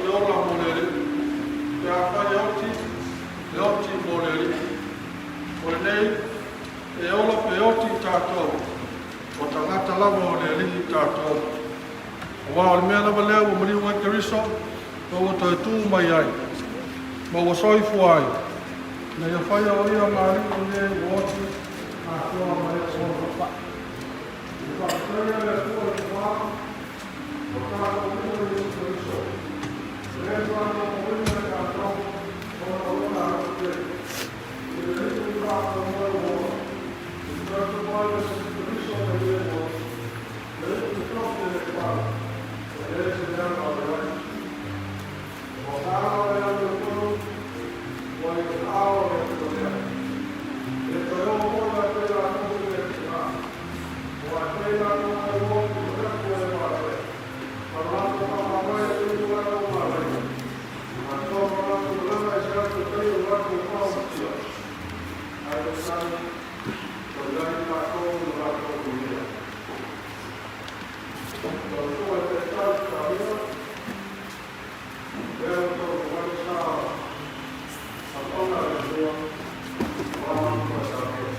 te ola moleri, te awhai auti, e oti moleri. O nei, e ola pe oti tātou, o tangata lava o le ringi tātou. O wā o le mea lava leo o mariu ai kariso, o o toi tū mai ai, ma o soifu ai. Nei a whai o ia maari o le o oti, a kua mai o soifu. O whakatarea le kua i wā, o tātou mua i o kariso. Le tātou o ina tātou, o na ona a te. E le ringi tātou mai o ora. E tātou mai o kariso mai le o ora. Le ringi tātou le kua. E le se nea mai ai. O tātou e anu kuru, o e tāo e te lea. E te o mora te la kuku e te ngā. O a te la kuku e o te reku e wāre. A rātou mamawai e te ua e o wāre. A tō rātou lana e se atu te o rātou whāutia. Ai o sani, o iai tātou o rātou kuhia. O tō e te tau ka hia, Leo tō wai sā, a tōna e tua, o ātua sā hea.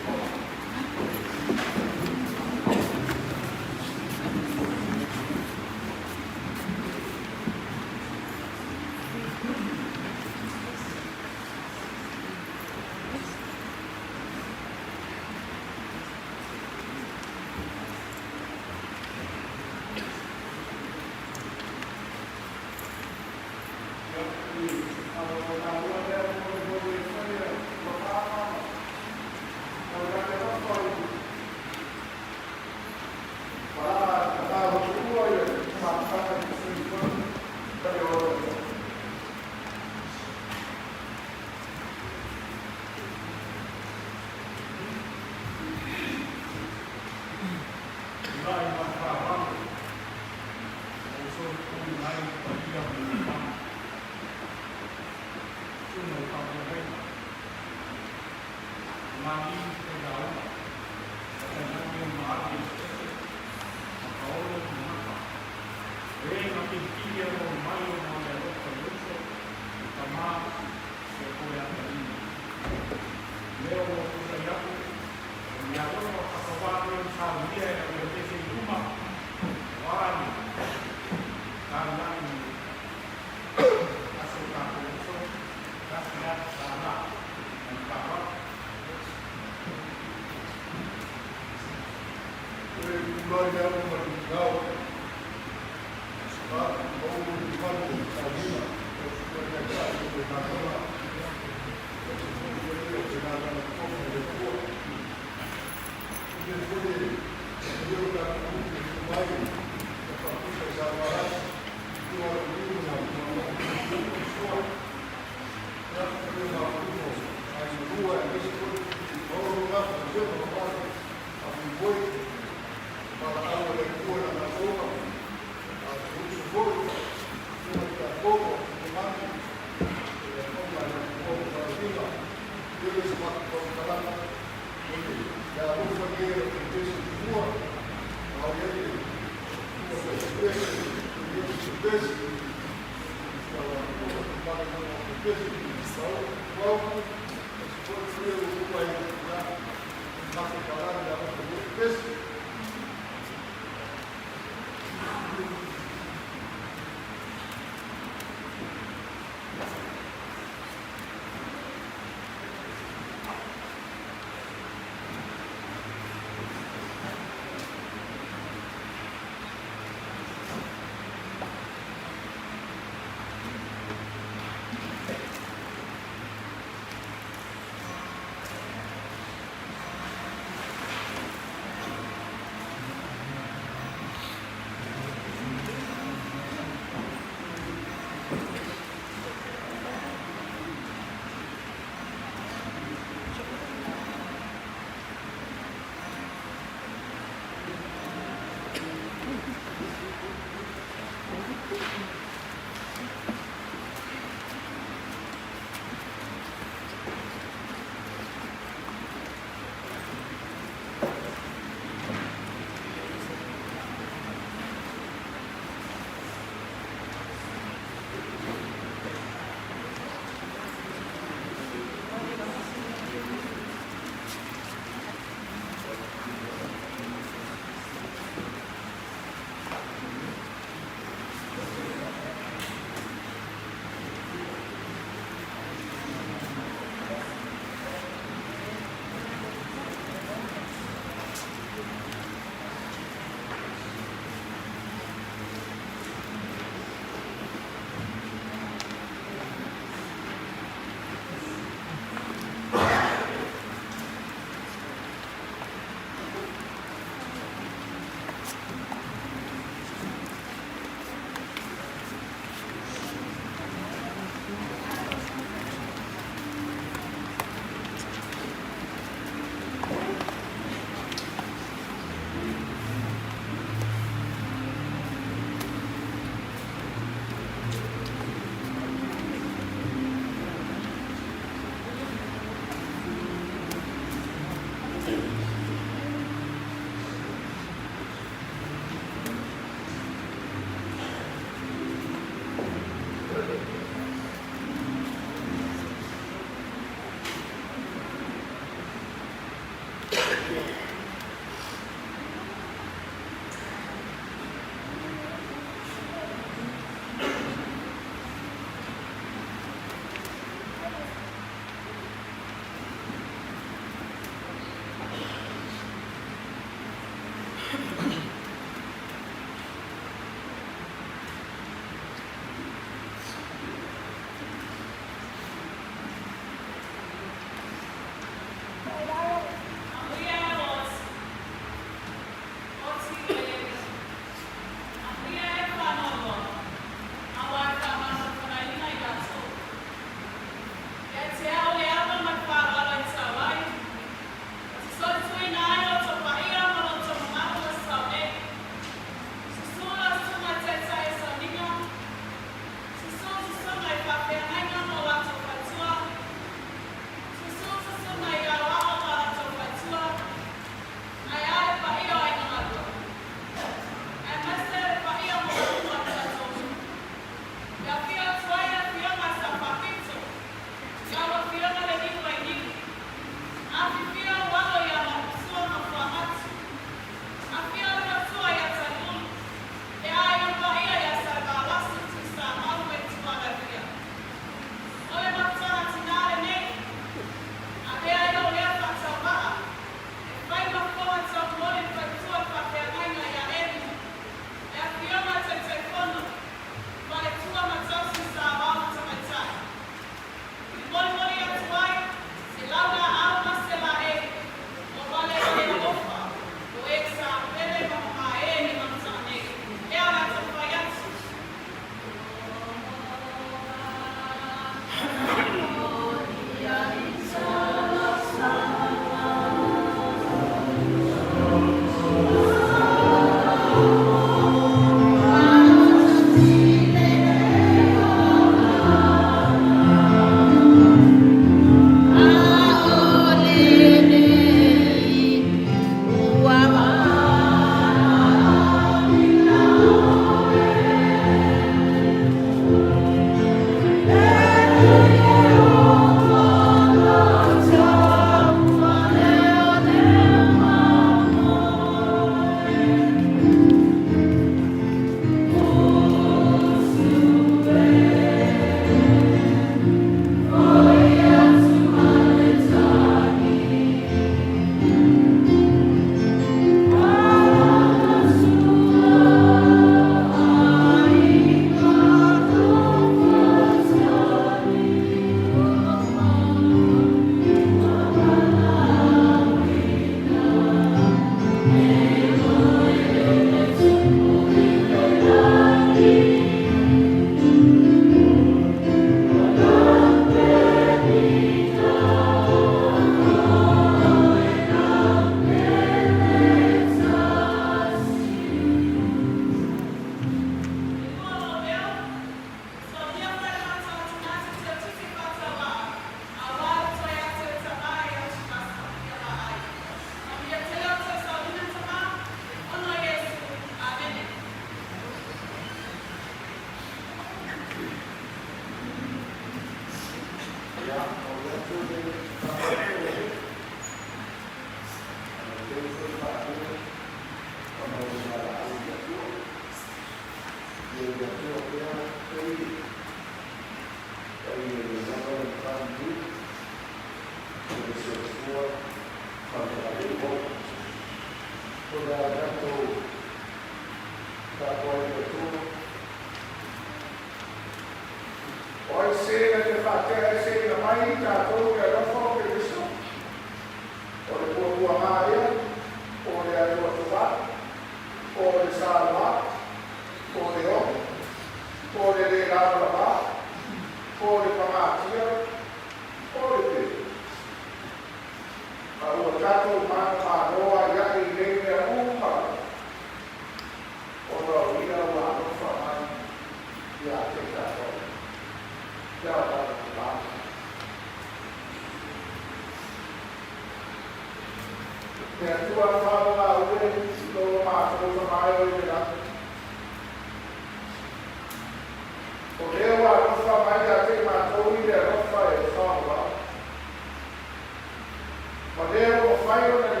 Mas eu não saio, né?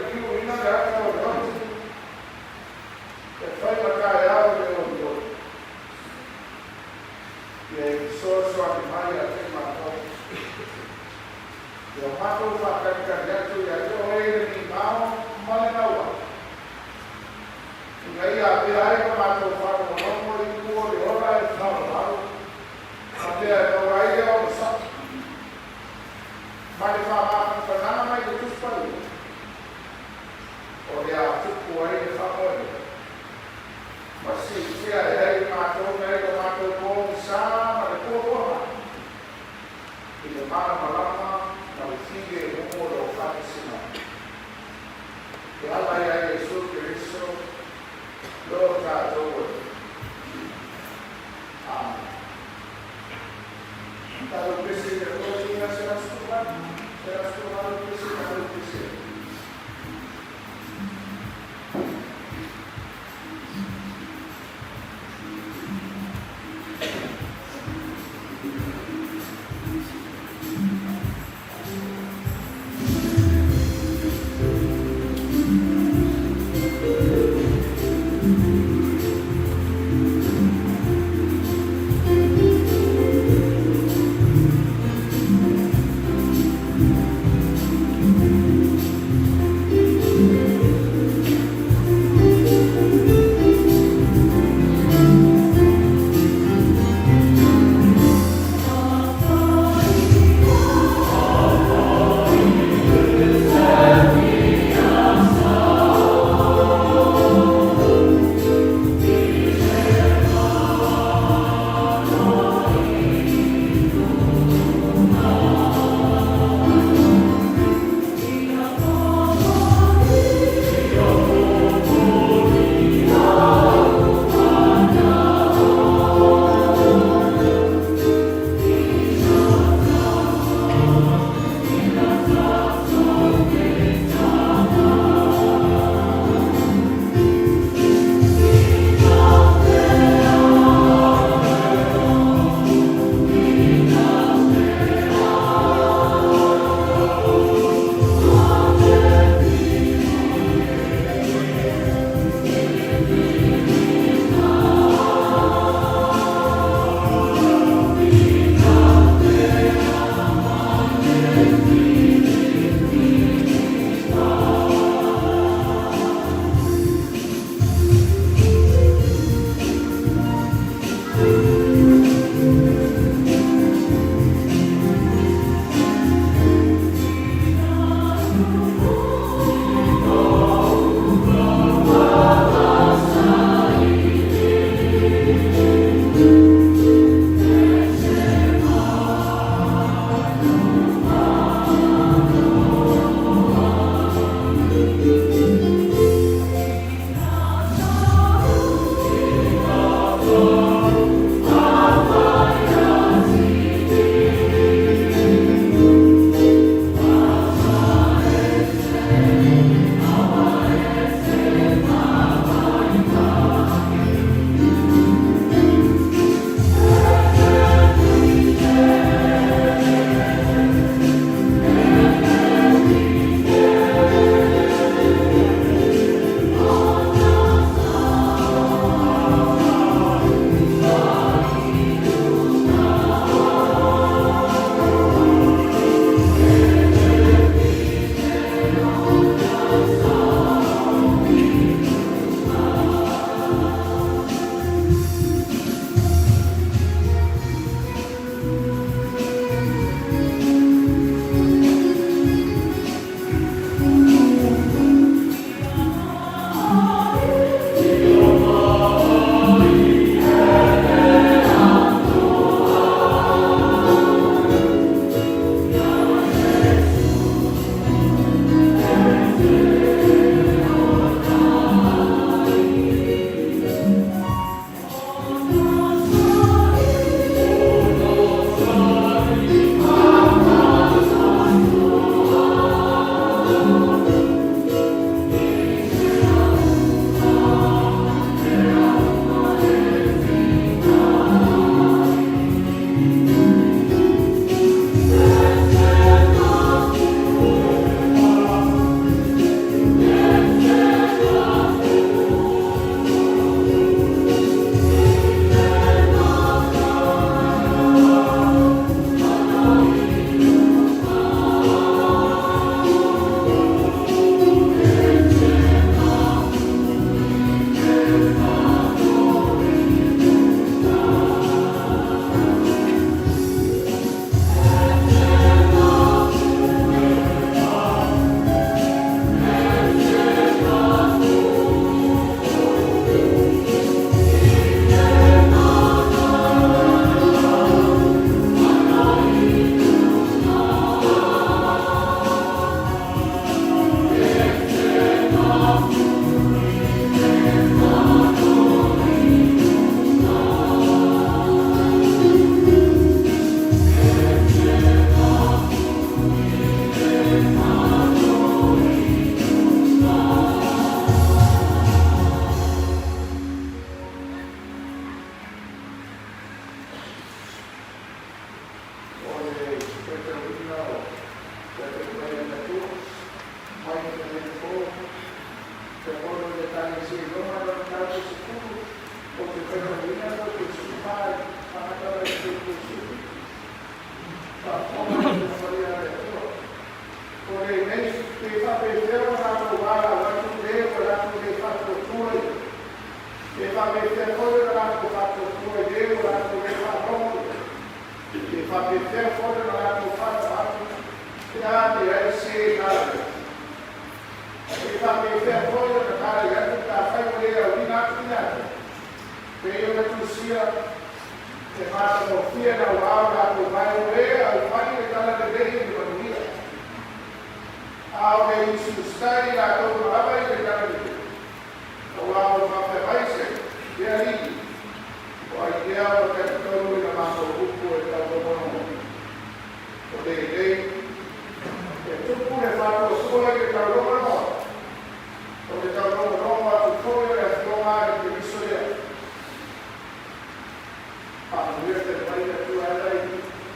mātou whakaikari atu ia te oere ni māo male naua. Nga ia pia ai ka mātou whakamonomo i kua le ora e whakamonomo. Ma pia e tau ai e o sa. Ma le whamātou whanana mai te tuspari. O le a tupu ai e whamoe. Ma si pia e ai mātou nei ka mātou kōmi sā ma le kōpona. I le mana malama na le whige e momo le o whakasina. E ala ia e Jesu Christo, lo tātou e. Amen. Tātou pese e kōti ia se rastuman pese tātou pese. ser uma da casa do futuro, porque foi a minha do que se faz, a cada vez que eu consigo. A forma de fazer a leitura. Porém, nesse que fabrizeu na lugar, a natureza, a natureza cultura, que fabrizeu fora da natureza cultura, Deus, a natureza longa, que fabrizeu fora da natureza grande, é ser grande. Que fabrizeu fora da natureza, da família, o inatinado. Veio da Turcia, que mata no fio, na uau, no bairro, o pai de cada bebê de família. Ao que isso está em la todo a vai de cada bebê. O uau, uma ferraça, e ali, o ideal é que todo mundo mata o grupo, e tal, o dele, e tudo por levar o sol, e tal, não. Porque tal, não, o fogo, e a flor, e isso é. A mulher que vai ter que ir aí,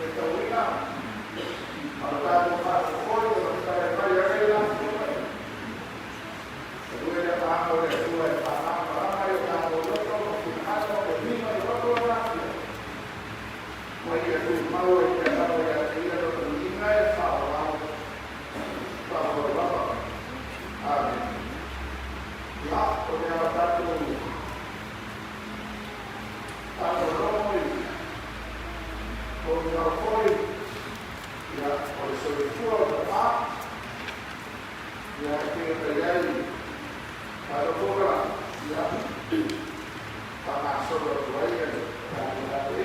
então o ina, a lugar do fato foi, o cara vai aí lá, o ele é para a mulher, o é para a eu estava o outro, o final, o menino, o outro lá, mas é tudo mal, é para a mulher, o menino é falar, lá, porque ela está tudo. Quando ela foi, apareceu em fora, tá? E aqui eu peguei, aí eu vou lá, está na sobre a toalha, está ali,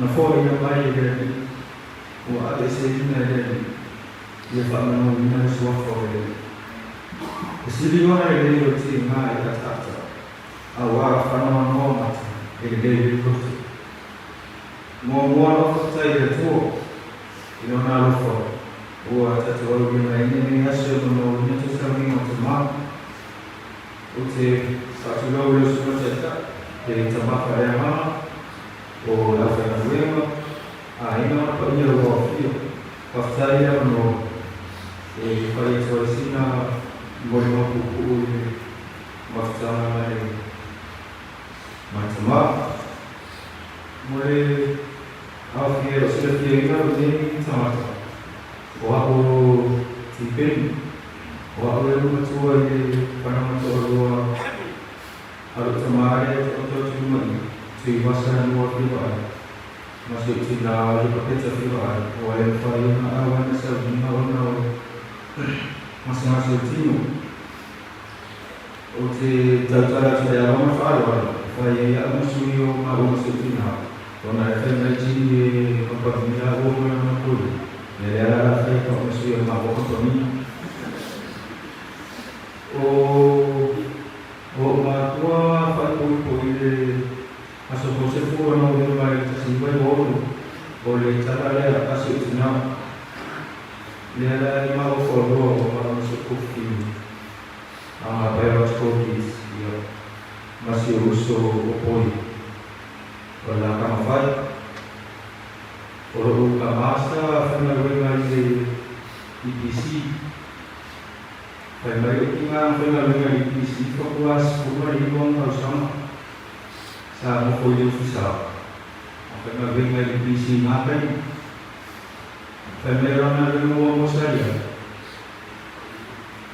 na fora ia vai o ADC ele ia falar não sua fora se liga ele eu tinha mais da tata a hora para não normal ele deve curtir mo sai da tua e não há o fora o até o alguém nem acha não nem se sabe não tomar o que só logo eu sou certa ele também para a o la ferrovia ainda para ir ao fio passar no e faz isso assim na morima pouco passar mas more ao fio se fio ainda tem sama o tipin o aluno tua e para não todo harus tomar outro tipo si masa luar biasa, masuk Cina, juga kita biasa. Orang Fahim, orang Nasabina, orang masing-masing Cina. Uti cara saya orang Fahim, Fahim yang musuh orang Cina. Orang Fahim lagi apa benda orang macam tu. Jadi ada Fahim yang musuh orang Cina. Matua Fahim boleh masuk proses pun orang boleh tersimpan boleh cara dia kasih senang Nela lima o foro para masuk kopi. Bayar kopi dia masih usul opoi. Kalau kamu fai, kalau kamu masa fengal di IPC, fengal IPC fokus hibong harus sama folio susah. Fengal IPC ngapain? Fengal mau saja.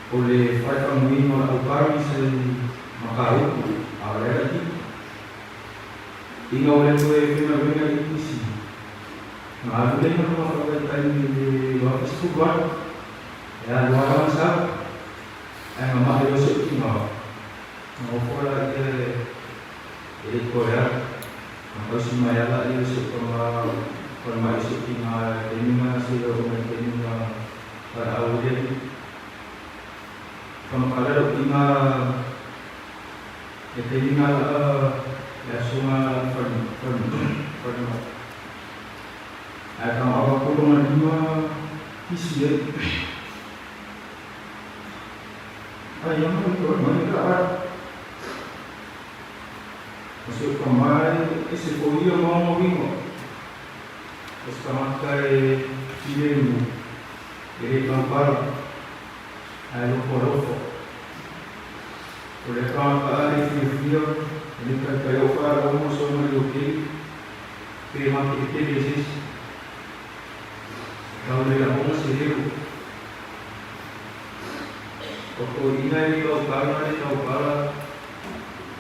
Oleh fai kami mau upari saya makau, awal lagi. Ingat oleh fengal IPC. Ada yang mengatakan di luar sekolah, ya luar masa, yang mampu masuk tinggal, mampu lagi jadi Korea, mampu semua yang lagi masuk masuk tinggal, ini masih tinggal pada awal. Kalau tinggal ya semua akan awak kurang lima isi ya. Ayam itu mana? Masuk kemarin isi folio mau bingung. Terus pakai film, jadi kampar, ayo korofo. Oleh kampar film, ini kan kayu far kamu semua diuki, firman kita basis. Kalau dia mau sendiri, kalau ini kalau kalau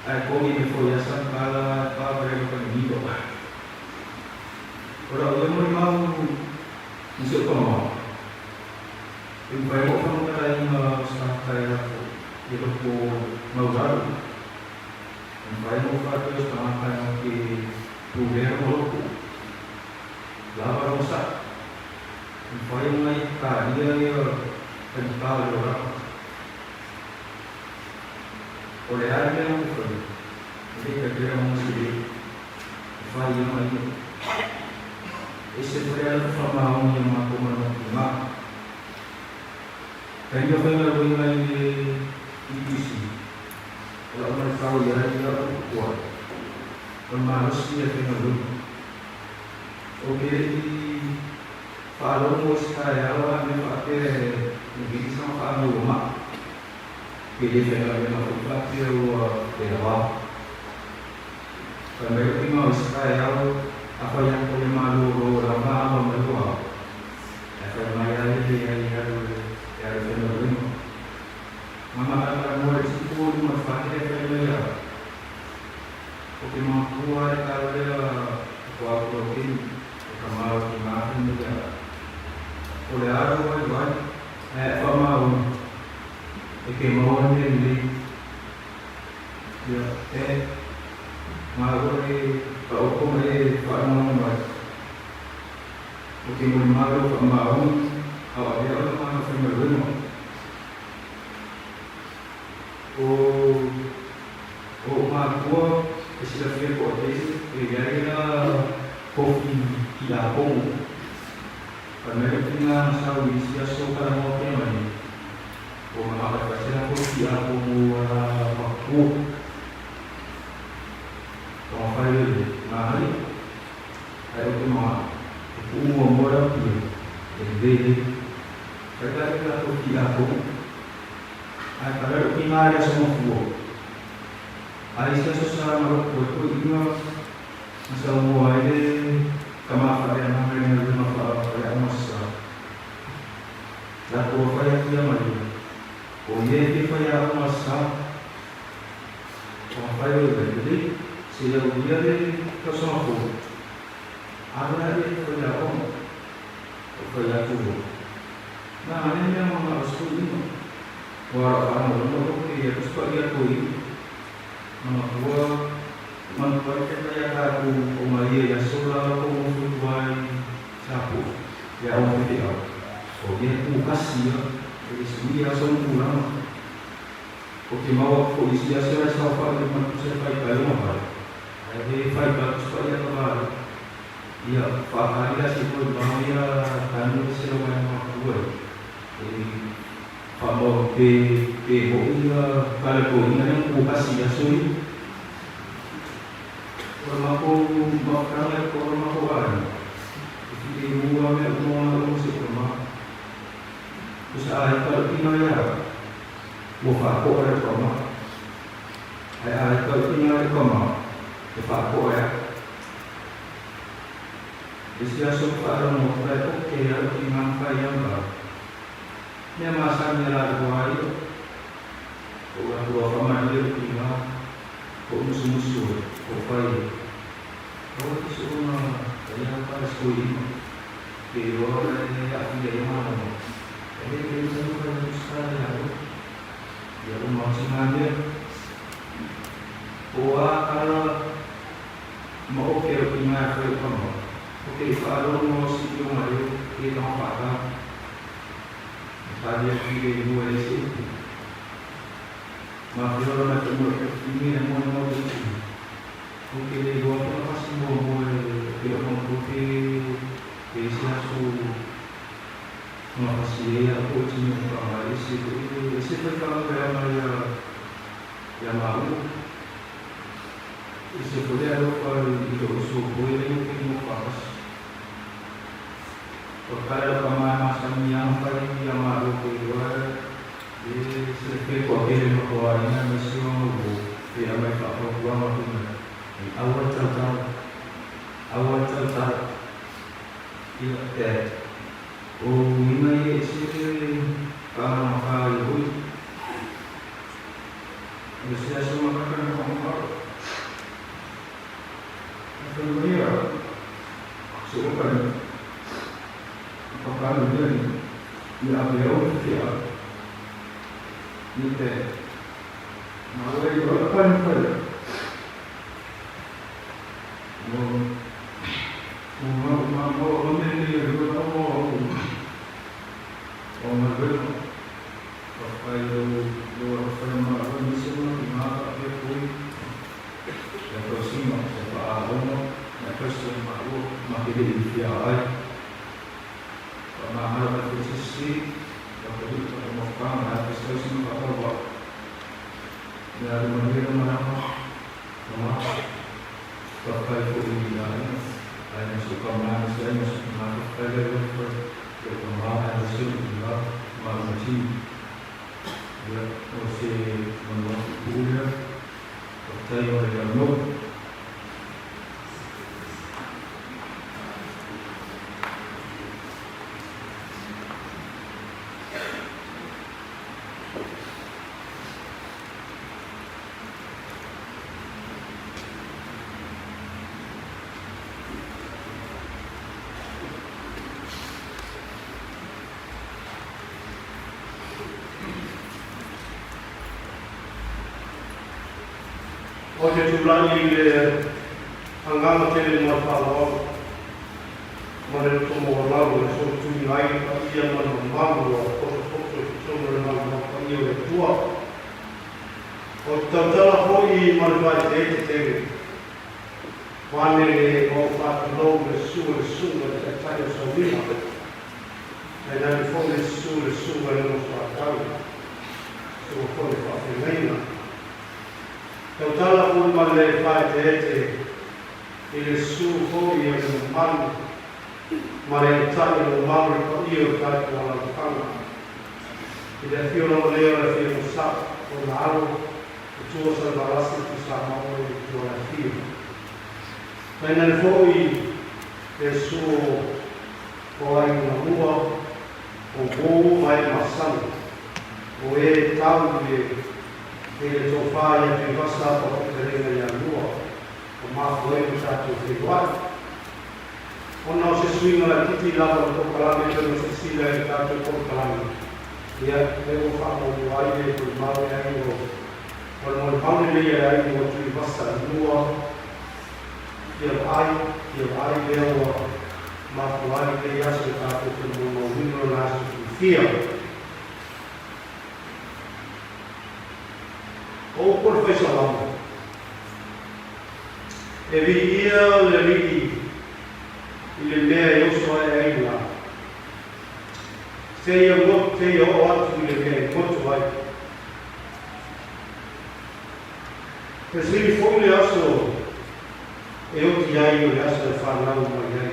aku ini foyasan kalau apa yang pergi apa, kalau dia mau masuk kamar, ini baik orang kita sampai itu mau baru, baik orang kita sampai di tujuan orang, lama rosak. Foi uma estaria cantar agora. Olhar que não foi. Ele quer um seguir. Vai aí. Esse foi a forma onde uma como não. Quem eu venho a ir IPC. Kalau mereka tahu ya dia kuat. Harus dia tengok. Okey. Kalau mau saya awak pakai begini sama kamu rumah, pilih dengan pakai dewa. Kalau itu mau saya apa yang boleh malu orang apa malu, apa yang dia yang benar. Mama akan mau disebut pakai dewa. Oke mau keluar kalau dia kuat protein, kamar makan juga. Oleh arwah pamau kemauan ini ya mau kau kau pamau buat mungkin malu pamau awak dia orang mau semua malu istilah dia kopi dia kopi tidak pun. Karena kita tahu dia suka mau kemana, mau apa saja pun dia mau mau file mahal, kalau cuma modal dia, kita pun dia pun, kalau kita ada semua buat, ada sesuatu yang buat itu masalah ini. Kama pada yang rumah pada masa, lalu apa yang dia mahu? Oh ye dia pada masa, apa yang jadi? Sila dia kosong aku, ada dia pada orang, pada aku. Nah ini yang harus ini, orang orang dia harus pada aku ini, nama membuatkan saya aku umaya ya solar aku membuat sapu ya orang dia oh dia kasih ya jadi semua langsung pulang oke mau polisi ya saya sampai dengan saya kalau apa jadi fight supaya kembali ya fakari sih pun bahaya tanu sewa yang mau Kalau kalau ini yang bukasi asui, orang aku bakal orang aku ada. Jadi buat semua musik rumah. Usaha kalau ini ya, bukan aku ada rumah. Kalau ini ada rumah, bukan aku ya. Jadi asal orang mau berapa kira dengan kaya berapa. Ni masa ni lah dua hari, orang dua kamar dia tinggal, musuh-musuh, kau kalau tu semua yang apa sekali, di luar ni tak ada mana. Jadi kita semua sekarang ya, dia rumah sengaja. Kalau mau kira tinggal ke kamar, kalau mau sih rumah dia kita apa? Tadi kita buat itu, makhluk macam ini yang mau itu. Mungkin buat apa semua buat tidak mungkin biasa masih aku cuma kalau isi perkara yang mahu isi boleh kalau itu usul boleh mungkin pas. Kalau macam yang paling yang mahu keluar, di setiap wakil mahuannya mesti mahu dia mereka keluar mahunya. Awal tertar, ia ini sih kalau mahu itu, mesti semua kan mahu. Kemudian, semua kalau dia beliau dia ni mahu itu apa ni? Mau ni dia dua orang berbeza. Papai dua orang mahu ni semua mana dia pun yang bersama siapa orang yang bersama mahu mahu dia ay. Mahal berposisi, kalau mau kamu harus terus membawa. Dari mana pakai kuliah, ada suka manusia, ada suka kerja, berkembang, ada suka manusia. Dia mesti membuat kuliah, percaya pada Allah. Oke jumlah ini anggap macam mana kalau mana itu mau lalu so tu lain dia mana malu atau semua mana dia oleh tua. Tentang hoi mana itu mana ni orang lalu suruh saya soalnya. Dan foi suruh não tahu. So foi para lain. Kau tahu pun malai pai ele suho ia memang malai tak ia memang ia tak dalam kamar. Tidak fiola lera fio sak orang itu sebalas itu sama orang itu orang fio. Karena foi ele orang yang luar, orang mai masam, orang tahu dia. Ele sofá e a privação para poder ganhar lua, o mar foi o chato igual. O nosso swing lá que tirava o proclame que não se sila e tanto proclame. E eu falo o aire do mar e aí o pão de aí o privação lua. E o ai deu mas o ai que já se está com o mundo nasce fia. Ou profissional. Ele eu sou ainda. Se eu te o atu le ke motu ai. Pe sili foi le aso e o ti ai o le aso e whanau mai ai.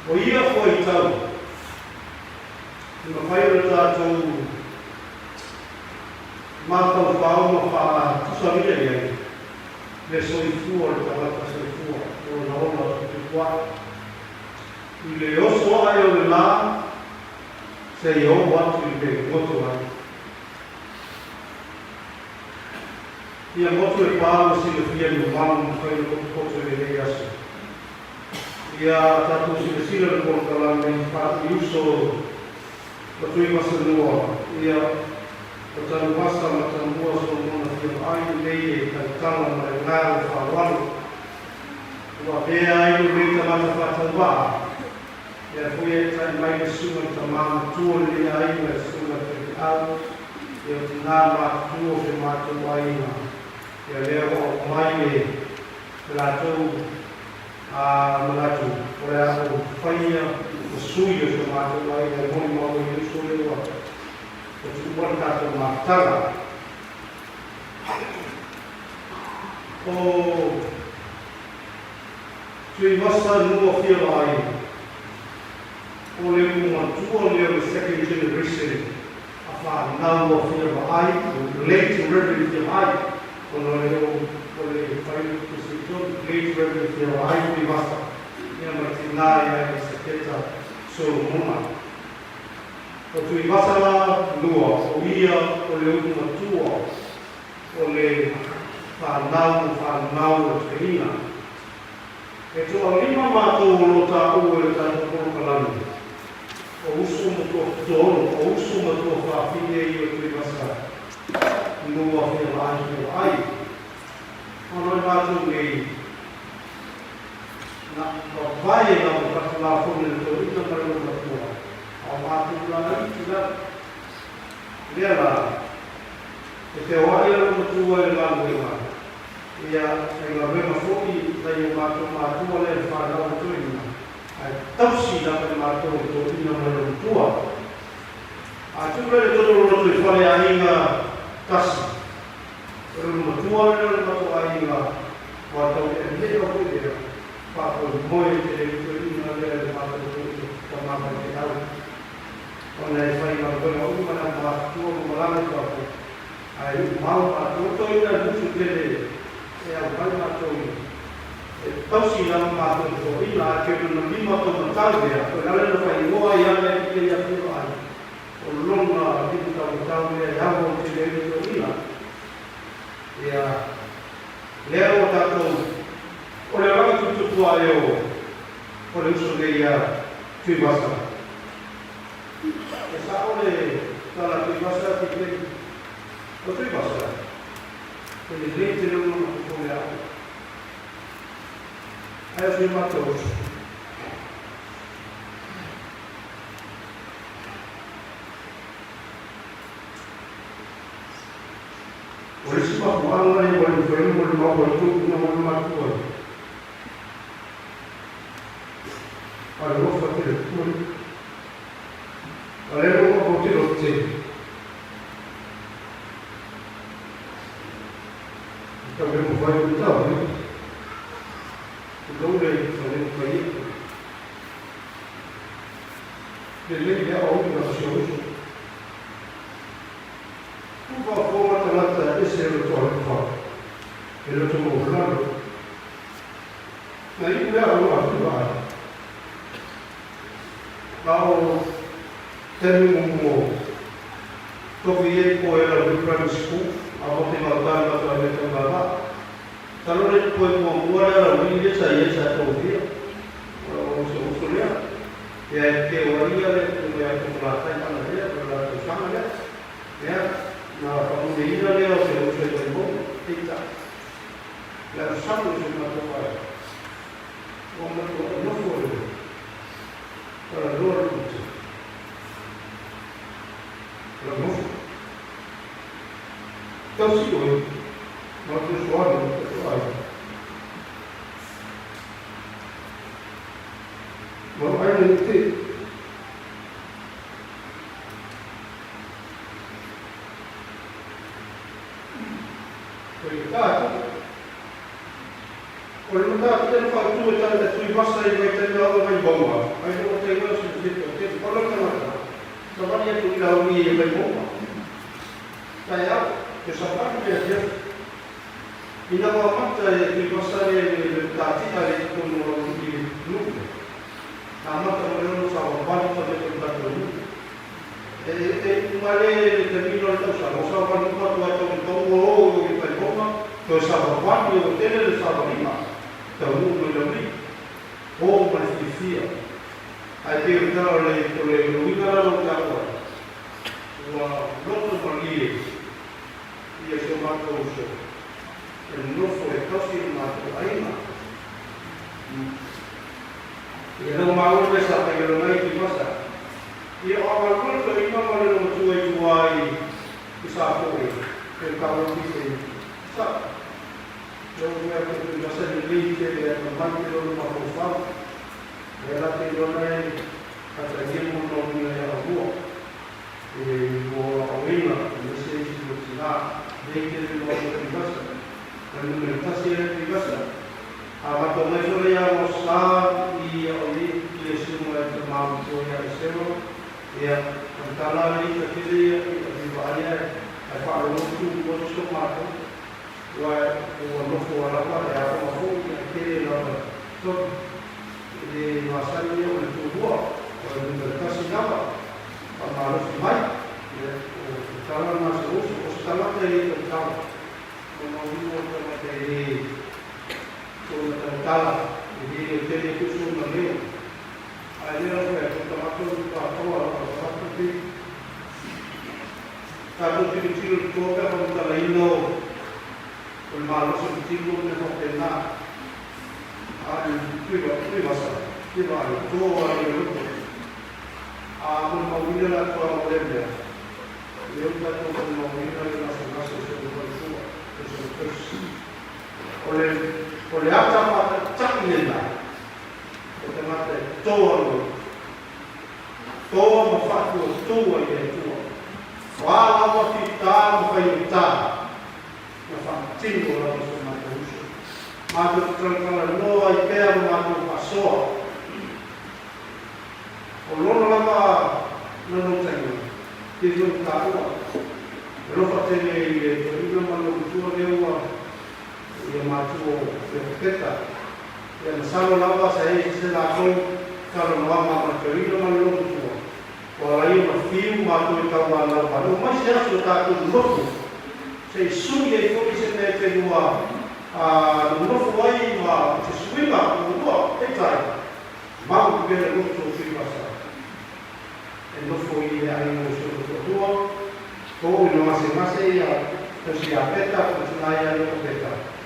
O ia foi tau, ma whai o tātou mātau whao ma wha tusamia ai, le soifua le tawata soifua, o na ona te kua. I le oso ai o le la, se i o watu i le moto ai. Ia motu e pāo si le fia no manu whai o koto e rei aso. Ia tātou si le sila le portalan me pāti uso o tui masanua. Ia o tanu masa ma tanu mua so mona fia ai nei e tautala ma e ngāo whawalu. Ua pēa ai o rei tamata whātaua. Ia fui e tai mai le sunga ta māma tua le ai me sunga te au. Ia o tina ma tua ke mātua aina. Ia lea o mai e lātou malatu, o le ako whaia o sui o se mātou ai e moni mau i uso le ua. O tu ua tātou mātara. O tui wasa nua whia ai. O le kumatua leo le second generation a whanau o whia ai, o late reverend whia ai. O le whaia Great Reverend Whia ai ki wasa. Ia mai te nāi ai e saketa Solomona. O tui wasa lua, o ia o le utu matua, o le whanau o te ina. E toa lima mātou o lota o e tātou korokalani. O usu matua tōro, o usu matua whawhine i o tui wasa lua Whia ai. Ono e mātou nei na vai na o la fome do ito para o matua ao matua la ita leva e te oi o matua e la leva ia e la leva foi da o matua le fa la tuina ai tausi da para matua do ino na matua a tu le todo o to fare ainda tasi o matua le matua ainda quando é meio o Papo moi te ina le mato do tamama te au. Ona e fai ma ko o mana ma tu o mala ko. Ai mau pa to ina musu te e au mai ma to. E tausi la ma to ina ke no lima to matau ya. Ko la le fai mo ai ana ki ya pu ai. O longa ki ta matau ya mo te le to ina. Ya leo ta to o le ranga tututua e o le uso nei a tui wasa. E sa o le tala tui wasa ki te o tui wasa. E le rei te leo nama kuko le au. Ai o tui matos. O le sipa kuanga e o le whainu o le maua i tuku na o le matua. Al rofa te le tui. Ale rofa po te rote. Ika me mo vai o tau, ne? O doure i whare o kai eto. Le lei ea o ina si o uso. Uwa fōma tanata ese e roto ale wha. E roto mo whanaro. Na i mea o atu ai. Ao tenu mo toki e ko era o primary school a bote maltanga para me tangava talore ko e mo ora o ni esa to dia o so lea e ke o ia le ko ia ko la ta na dia ko la to sama le ya na ko de ina le o se ko mo tika la sama se ma to para o mo to no fo para loro tutti. La musica. Então se oi. Nós pessoal, não vai ter. masa yang kita tahu apa yang bawa, ada orang yang sedikit kalau kita sebenarnya tu tahu ni yang bawa. Saya kesempatan dia ina mata yang masa yang tadi hari itu orang di grup. Nama orang sama banyak pada tempat itu. Male terminal tu sama banyak pada tempat itu yang bawa. Terus sama banyak hotel sama lima. Tahu melebih, bersifia. Ada kita oleh luar negara, luar negeri, ia semua terus. Não foi confirmado ainda. E não mau pensar que ele não é que passa. E agora quando ele não vai no seu iguai, isso apoia. Ele acaba de dizer, sabe? Eu vou aqui no nosso limite, ele é normal que ele não vai fazer. Ela tem uma atrair muito no meio da rua. E vou ao ina, não sei se você lá, bem que ele não vai fazer. Komunitas yang dibahas, apa komunitas yang besar ia semua termasuk yang semua, ia antara ini kecil ia banyak, apa orang tu boleh macam, orang apa ya orang yang kecil orang, so di masa ini orang tu buat, orang berkasih nama, harus baik, kalau masuk sekolah dari tahun. Mengalami dari tentang jadi jadi khusus mengenai ada apa termasuk awal seperti kalau kecil kota kita lainnya bermalu seperti mana pernah ada juga bahasa kita itu orang itu mengalami lah orang lainnya dia tak mengalami lah masing-masing oleh apa cak ini lah, otomatis toh mafatu toh yang toh, walau kita mengita, mafatu tinggal dalam semua urusan, madu terkala loa iper madu pasor, kalau lama nonton kita tahu, kalau fatene itu malu tuh dia yang maju kita yang selalu lawa saya selalu kalau lama mencuri malu tuh kalau ia film maju kawan lawan masih sudah tu dulu saya sudah itu bisa kedua dulu foi sesuai dulu kita mau kita dulu sudah pasal dulu foi yang musuh kedua kau ini masing-masing ya tersiapkan percaya kita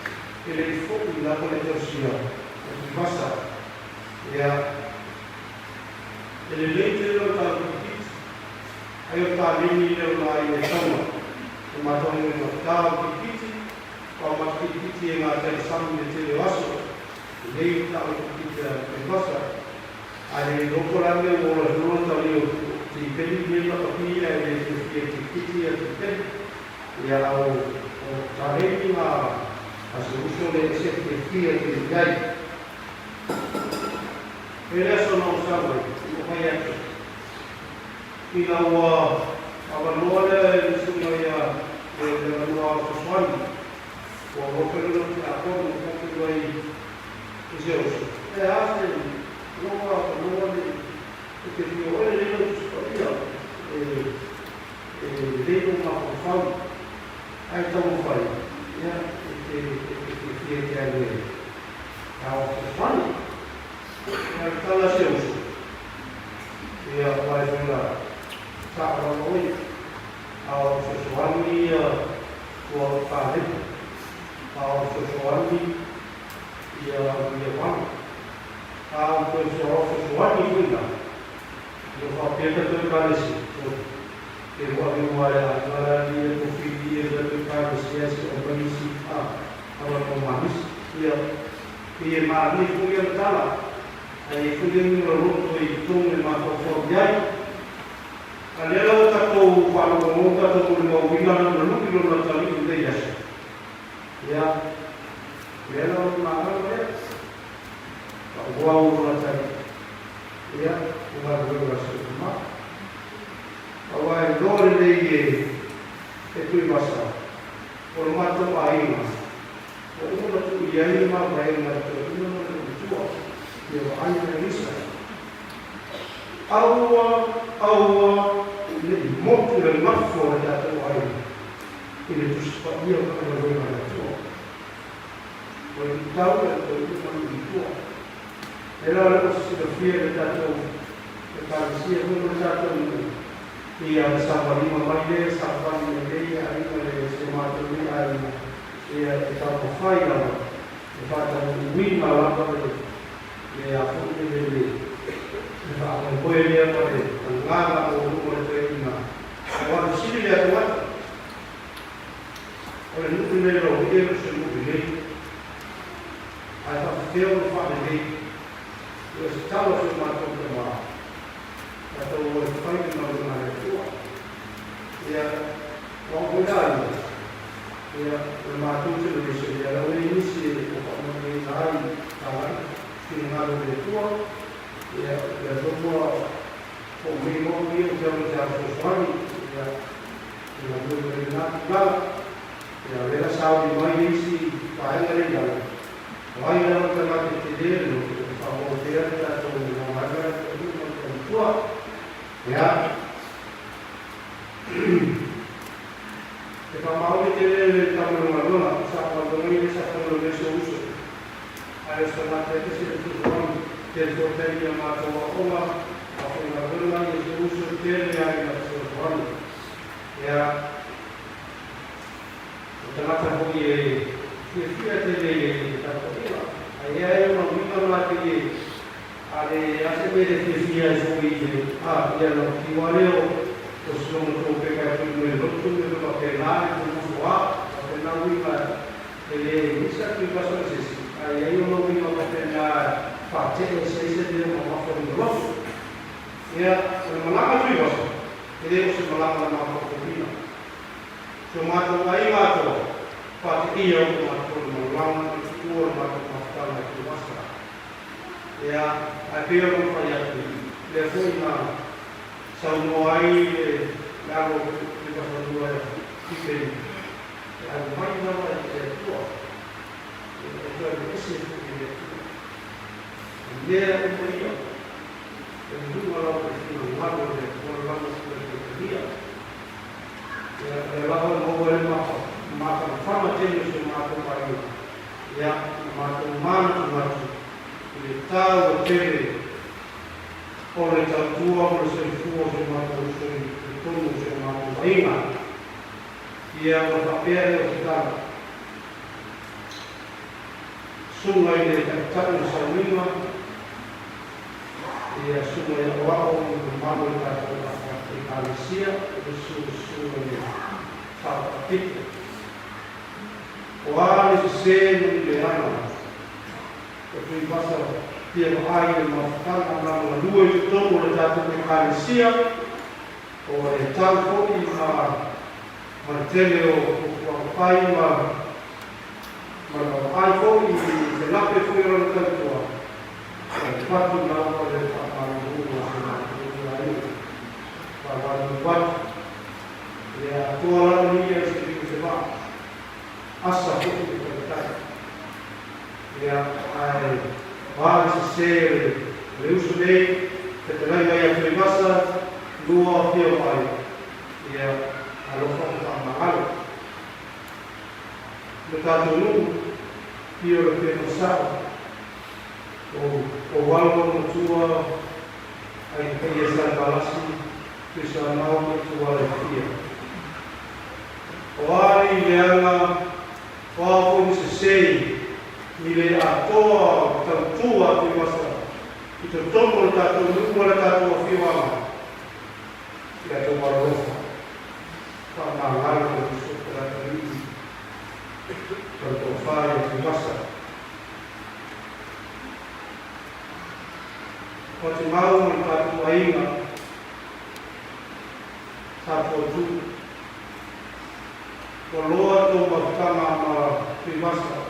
ele foi lá para a torcida, passa, ele leite não está aqui, aí eu tá ali ele lá em Tama, o matão ele não está aqui, o matão aqui ele na atenção de ter laço, ele está aqui passa, aí não por ali o não está ali, se ele não está aqui ele fica e ela o carrego a solução é sempre que gai. Ele só não sabe o que é. E não a valora isso não é o suave. O que não acorda o que vai dizer. É assim, não porque se olha ele não sabia. Ele não fala. Aí então vai. Que é o fone, está lá seus, e a mais uma sábado à noite, ao seu e o padre, ao seu e a minha mãe, ao pessoal e cuida, eu vou perder todo o cálice, eu vou abrir a minha filha do cálice, essa companhia orang pemanis, ia mari kuliah kala, kuliah ni orang tu itu memang kau Kalau tahu kalau mau tahu mau bilang dulu kita cari itu ya. Ya, kalau makan ya, Wau na tari. Ia, uma rua se ma. Awai dore dei e tui basa. O mato ai ma. O no tu ia ma vai na tu no tu. Ia ai na isa. Aua le motu le mafo na tu ai. Ile tu spa ia ka na rua na tu. O tau e tu na tu. Era la filosofia del dato che parecia come dato e a stava lì ma mai stava lì lei arriva le chiamate lì e stava faina e fatta un win alla parte e a fondo delle e fa poi lì a parte andava o numero 3 quando si vede a guarda ora non ne lo vedo se non lì a fa fare lì Terus kalau semua terima, atau fight dengan orang tua, ya orang muda ya mematuhi Indonesia. Kalau ini sih orang lain, kawan, tinggal di tua, ya semua pemimpin dia jauh sesuatu, ya dengan benar, ya bela sahaja mai sih, paling ada jalan. Wahai dalam tempat itu Kalau dia atau mengajar itu tua, ya. Jika mau kita tahu mana, siapa yang siapa yang solusi. Ada sesuatu yang kita perlu yang macam apa, apa yang berlaku yang solusi dia yang sesuatu. Ya. Kita tahu dia kita tahu. Aí eu não vi lá que ali a semana que fazia juízo já não que valeu o som do pegar tudo no outro do papelado do voar papelado ele isso aqui passou assim aí eu não vi lá papelado fazer esse de uma forma de novo e a malama do isso ele se malama na papelina tomado aí matou fatia uma malama ya akhirnya berfayat lepas na saumuai lalu kita berdua kita ada banyak orang yang tua itu ada kisah dia umurnya dan dua orang itu lalu seperti dia ya lalu boleh makan sama jenis makan pagi ya makan mana ele tal aquele olha tal tua por ser tua de uma coisa de todo de uma coisa e a papel está suma ele está no salima e a suma é o ao mano está a Alicia isso suma está aqui o ar se no leão Porque passa tempo aí uma fala na lua e todo o jato de Alicia ou é tal foi martelo o pai mas ai foi e lá que foi o tanto o fato não pode falar no quatro e a tua linha se vai assa foi ya ai vale ser leuso dei que te vai a privasa lua pio pai ya alo fa mal no caso no pio que no sa o algo no tua ai que essa balasi que só não tua dia o ai ela o se sei Nile atoa tantua di masa itu tombol tatu number tatu fiwa ya to baro panangal ko sukra ini to fare di masa Pode mau tatu ainda satu tu kalau tu berkama di masa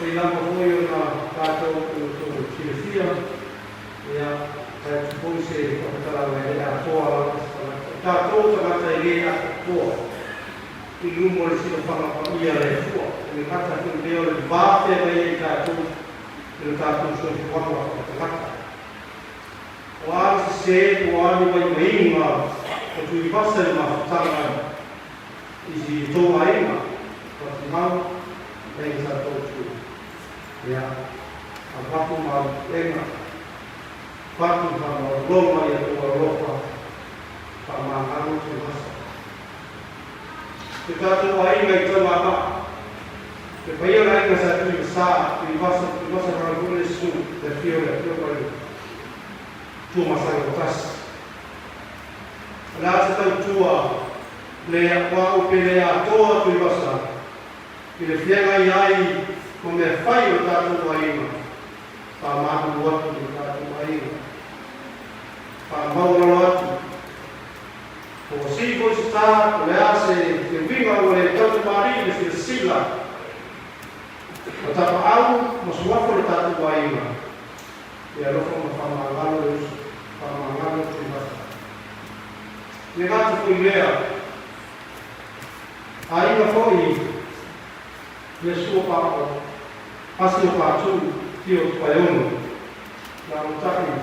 Foi lá no meio na casa do Chilefia, e depois se trabalhava a toa, a toa a igreja a toa, e o número se não fala para ir a toa, ele cata que deu de bate aí a toa, ele cata o seu foco a cata. O ar se o ar vai bem lá, o que passa é uma tanga, e se toa aí lá, o mal tem essa toa. Ya, apa pun mau enak, apa pun mau lomba ya tua lomba, pamangan semua. Kita tu hari ni kita apa? Kita yang lain masa tu besar, di masa orang boleh su, dia boleh tu masa lepas. Ada satu tua, leak wau pelea tua tu masa, bila fiangai ai como é feio o tato aí, para amar o outro do tato aí, para amar o outro. Se você está, olha, se vinha o leitão marido, se sila, o tato algo, mas o outro tato aí, e a roupa para amargar o privado. Legato foi ler, aí não foi, Jesus Paulo. Hasil pacu tio payung lalu tadi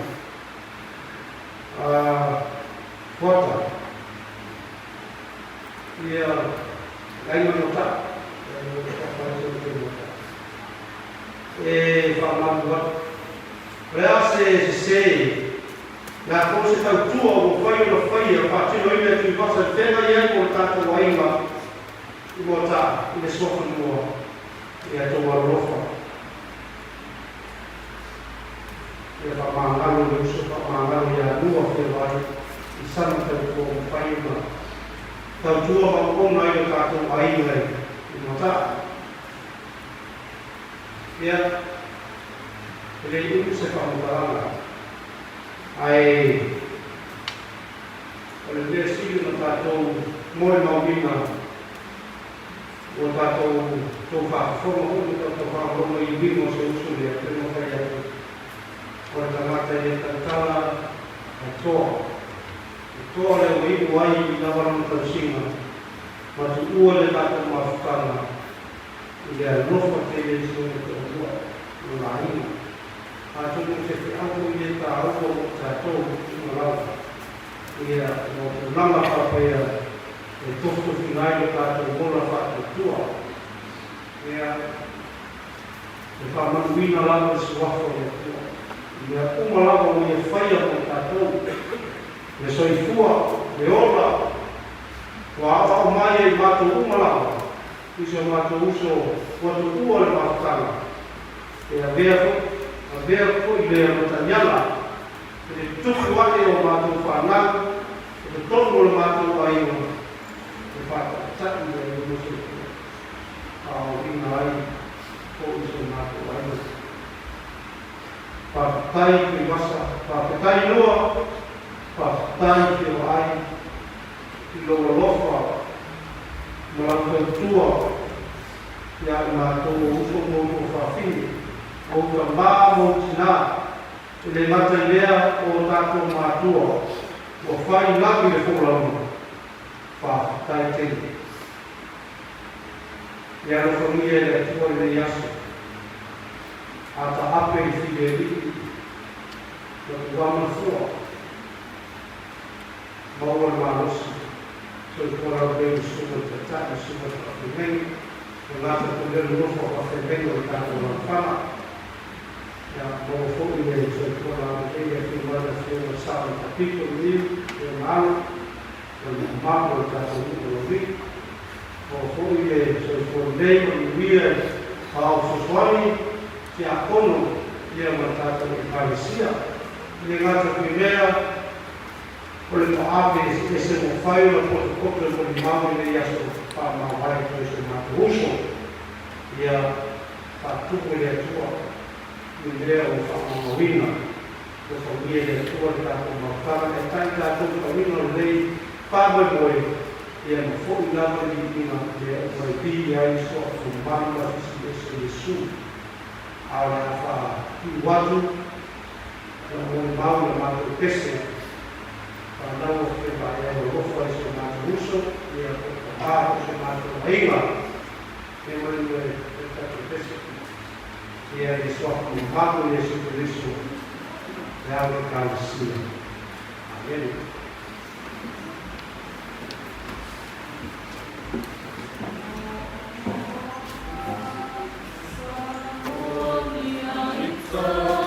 kota ia lain menota falam buat berasa sei la cosa tau tua o foi a partir do dia que passa tema ia contato com ainda e botar e só no ia tomar rofa. Ya pamangan Yusuf pamangan ya dua filai isan terko paima tau tua bangkong nai dekat tu air lai mata ya jadi itu sekarang barang ai kalau dia sih dekat tu moi mau bina dekat tu fa forma tu fa forma ibu mau seusul dia terima kasih. Quando a mata é cantada, é toa. Toa é o ibu aí na varanda para cima, mas o olho está com uma ficana. E a nossa telha sobre o toa, no lainho. A tudo que se algo e está algo tratou no lado. E a no lama papel, o tosto final está com bola para o toa. E a família lá no suafo do toa. Ia uma lava o ia faia com tatou, ia só ifua, leola, o apa o mai ia mato uma lava, isso mato uso, quando o olho matava, e a ver foi ver no tanhala, ele tudo aqui o mato fanan, ele todo o mato aí o fato, sabe o que eu ao inai, o isso mato aí papai que masa papai loa papai que vai que loa melakukan tua yang mato usul mau fafin ou tambah mau cina ele mata idea ou tato matua ou fai lagi de pulau papai tem yang família da tua de yasu atau apa yang diberi beragama semua maupun manusia seorang yang sudah tercatat sudah terpilih mengatur kemudian lupa terpilih oleh orang fana yang maupun yang seorang yang dimana seorang tapi kemudian yang malu dan mampu tercatat lebih maupun yang seorang yang dia kalau sesuatu que a ONU ia matar a Palestina, ia matar a primeira, por exemplo, aves, esse não foi o protocolo de mal, ele ia para mal, vai para esse mato russo, ia para tudo ele atua, ele ia para uma ruína, a família atua, ele está com uma fama, ele está com uma ruína, ele para o boi, ia no fogo, ele vai vir, ele vai vir, aí só, o mar, ele vai vir, Ahora igual no mau na mau pese para não que vai o rosto vai ser mais russo e a parte se mais aiva que vai pese e é isso que pago e isso por isso é algo que calcia. Amém. Oh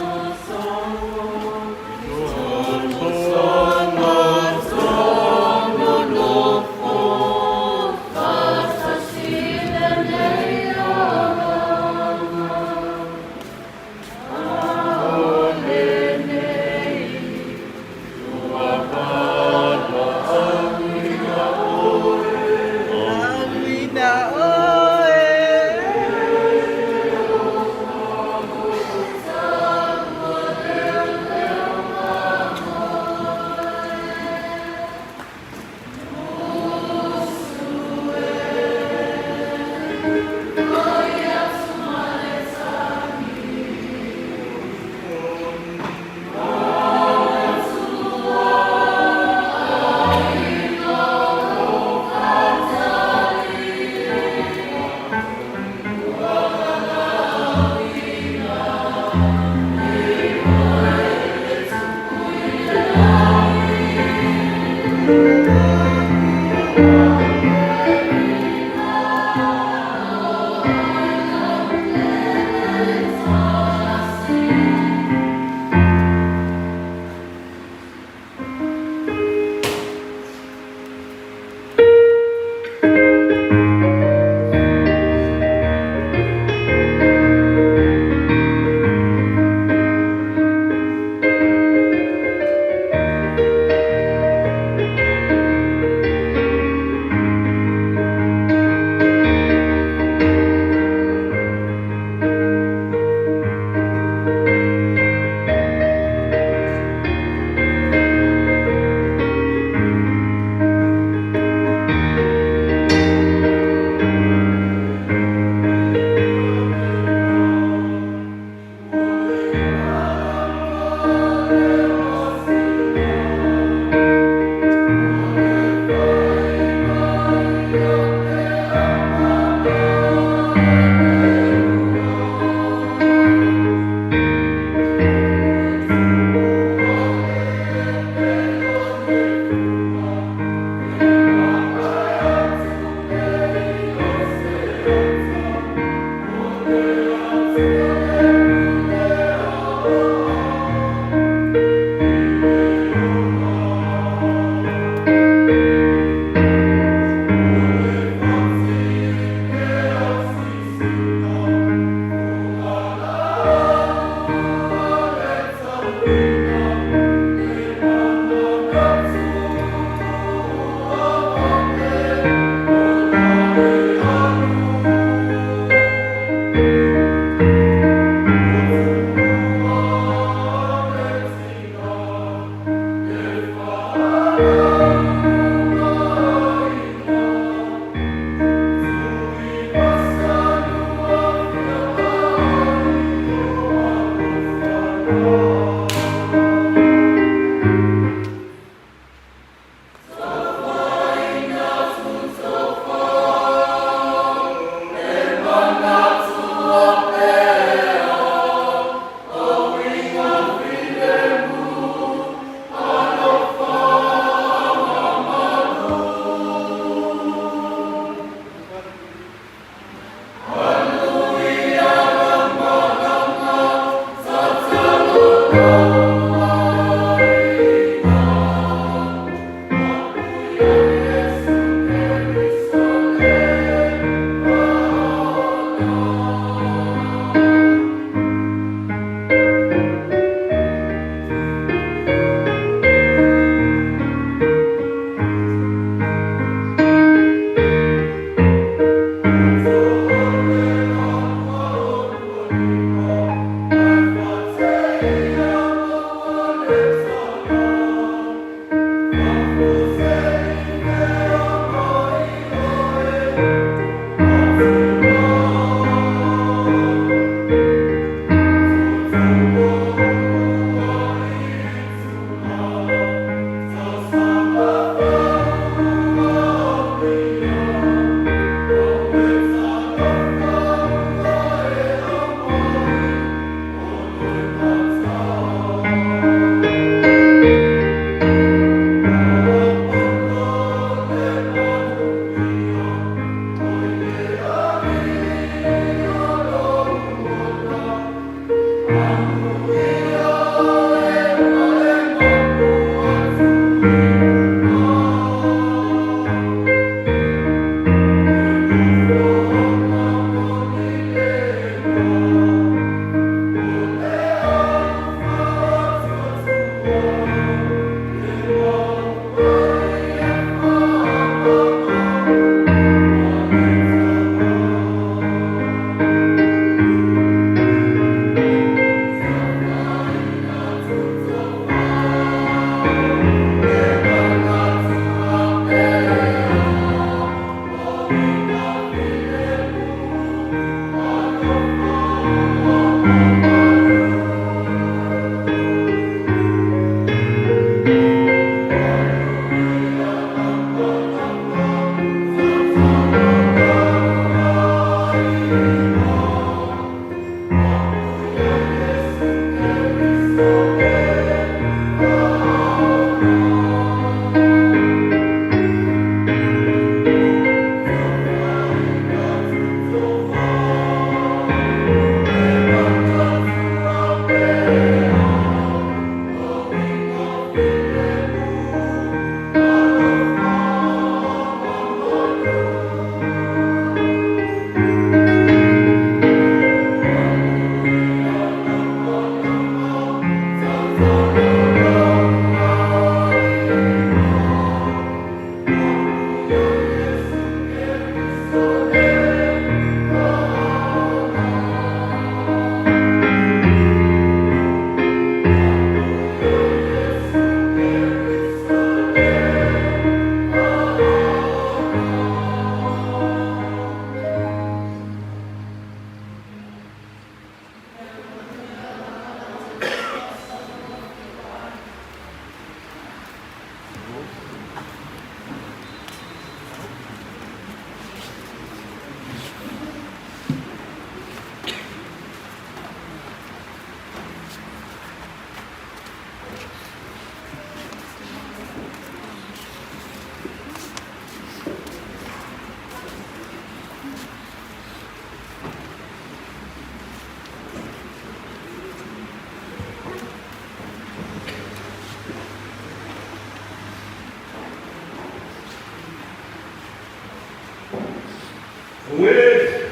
Ué,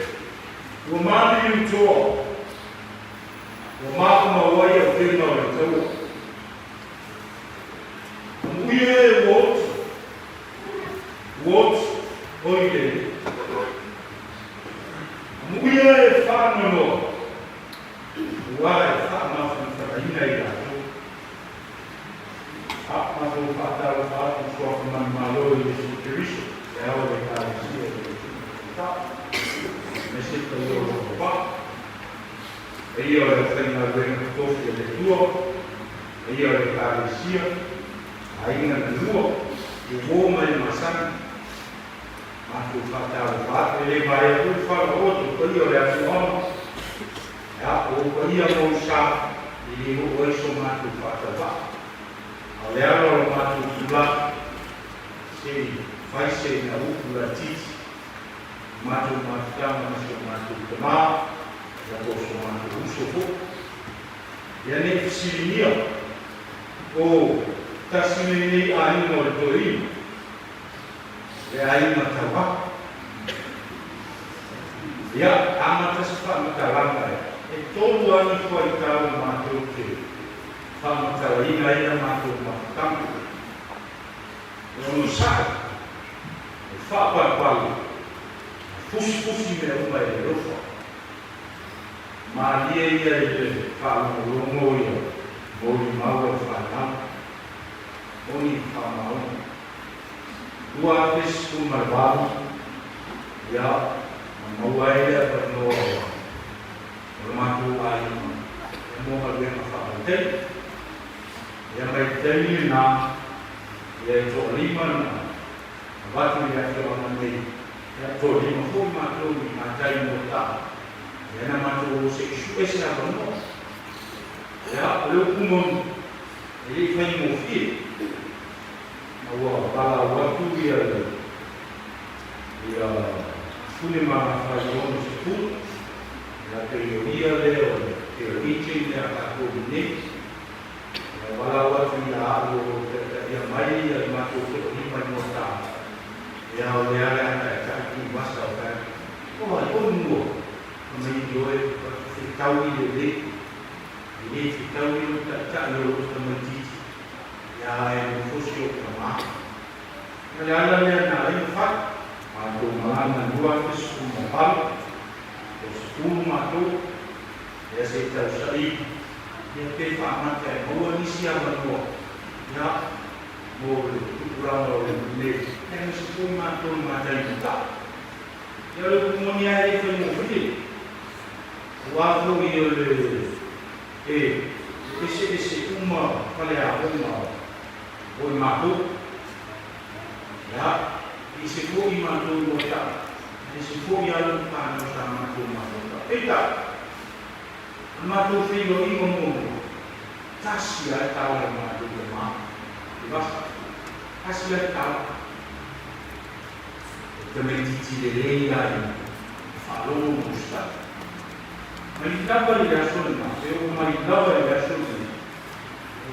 o mami e o tio, o mama o ai o filho o teu, o ie o outro, oide, o ie fano o ai fano fino aí lá, a mas o fatal fato só que man malo e o Cristo é o de cada dia, tá? Mas se tu não vai, aí eu tenho a ver com o que é tua, aí eu cada dia, aí na rua, eu vou mais maçã, mas o fatal fato ele vai por fora outro, aí eu levo o homem, ou aí eu vou chá e eu vou somar o fatal fato. Aliás, o mato pula, se vai ser na rua tite, mato cama, mato tomar, já posso mato uso, e a nefsilia, ou tassimini ainda o doim, e ainda tawa, e a amata se faz calama, e todo ano foi tal mato que Fama aí ainda matou uma campo. Eu não sabe. Fala qual. Fusi me uma erofa. Maria ia fala no moio. Moio mau fala. Oni fama. Dua vez uma bala. Ya, mau ia berno. Matou aí. Mau alguém fala tem. Yang baik na, yang joliman, batu yang joliman ni, yang joliman pun maklum macam muda, yang nama tu seksual apa? Ya, lalu kumon, ini kami mufid, awak kalau waktu dia, sulit mana fajon sebut, ya teori dia, teori dia aku ini. Walau dia dia mai dia masuk ke lima nota, dia orang cakap masa kan, oh itu kami jual tahu ini tahu tak lalu teman ya yang khusyuk sama, kalau yang lain fak, atau malam dua kesum malam, kesum malam, ya saya tahu sekali. Yang kefahaman kan, bahawa ni siapa dua, ya, boleh kurang boleh boleh, yang sepuluh macam itu. Kalau kemudian itu mungkin, waktu itu, isi umur kalau umur, boleh masuk, ya, isi umur itu macam, isi umur yang bukan sama macam. Tidak. Matu fiyo imomu, kasih tahu yang matu lemah, dibas, kasih tahu. Kementerian Delayan, Falun Ustaz. Mereka beriasun, mereka beriasun.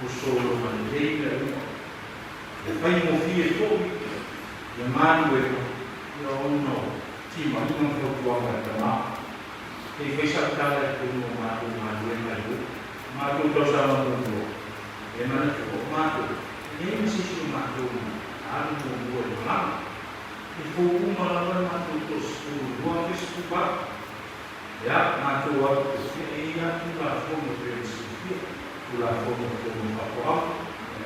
Usul mereka, lepas mufir tu, yang mana yang ono, cuma yang berbuang berdoa. Di besar kala itu matu yang lalu, matu dosa malu, yang mana cukup matu, ini mesti cuma matu, anu buat malam, ibu malam matu terus, dua kali sebab, ya matu waktu, ini yang tulah formu prinsip, tulah formu apa,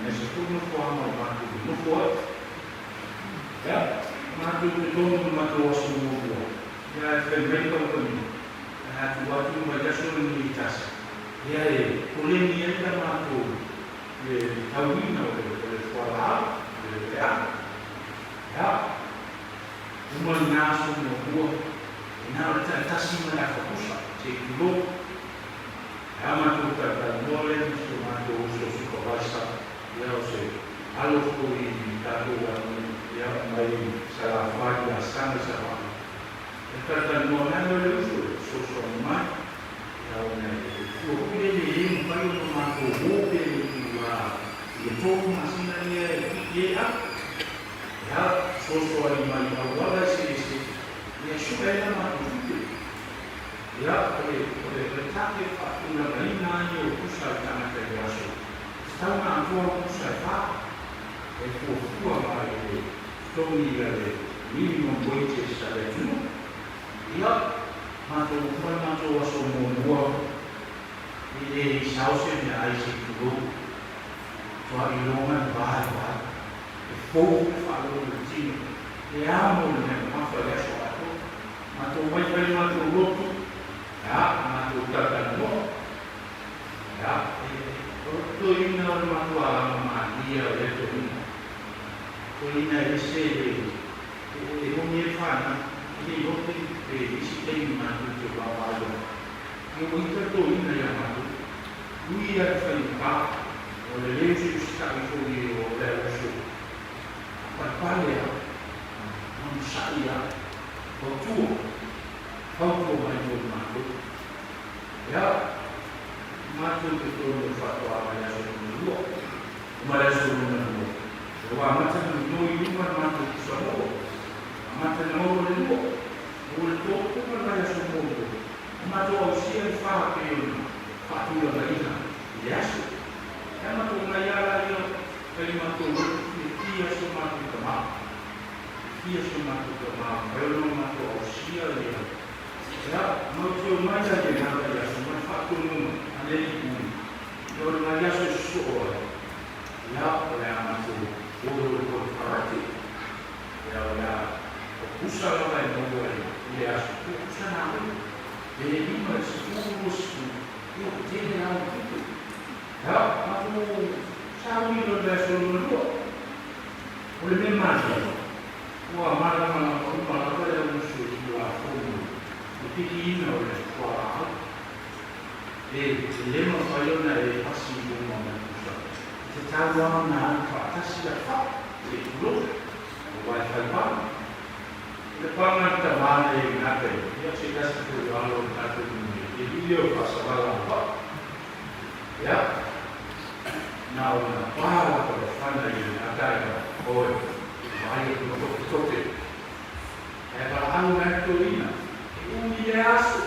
yang sepuluh formu matu buat, ya matu itu matu semua, ya fermentan pun. Waktu mereka unitas, ya, kuliah ni kan aku, tahu ni nak sekolah, ya, umur nasu semua, nak tasi mana fokus, cikgu, ya, macam kata boleh cuma tu susu bahasa, ya, kalau kuliah tahu yang baik, salah faham, sangat salah. Kata mana boleh usul, susu mana, yang itu ini bayu memaku mobil itu masih nanya dia, ya susu lima awal sih, ya suela matutu. Ya, oleh take fatuna laina yo kusai tana te aso. Tahu na tua kusai fa. E tua mai tomi le minimum wages ale tu. Ya, mato aso mo ini sausen ya aisi tu. Tua ilongan bahaya. Fogo falou do time, e amo uma floresta matou mais velho, matou o outro, matou o catano, estou indo na matou a Maria, estou indo a receber, e como ele fala, ele não tem que ver, se tem matou o trabalho, eu estou indo a matou, não ia fazer o leite está em folha, o leite Palha, não saía, o tu, faltou mais um mato, mato que todo fato a malha sobre o lua, malha sobre o lua, o amata não ia mato que só o mata não o lua, o topo para malha sobre o lua, o mato auxílio fala que eu fatura da ilha, e acho, mato uma yara ele matou Ia somatu tamam, eu não matou auxília ali. Não tinha mais a de nada já, mas fato não, ali eu não ia só olha matou o farate, olha o puxa lá vai não vai, ele acha que puxa nada, ele mas o rosto, eu tenho nada tudo, matou sabe o resto do mundo. Oleh memang, malam ada musuh dua orang. Tapi ini oleh kuah. Lima kali nak pasti bukan musuh. Setahu mana atas siapa? Belum. Wifi apa? Lepas kita mana yang nak? Dia cerita seperti orang nak ini. Jadi dia pasal apa? Ya. Now, para pada yang ada. Oi, vai eu toque. Para a Marcolina, humilhaço,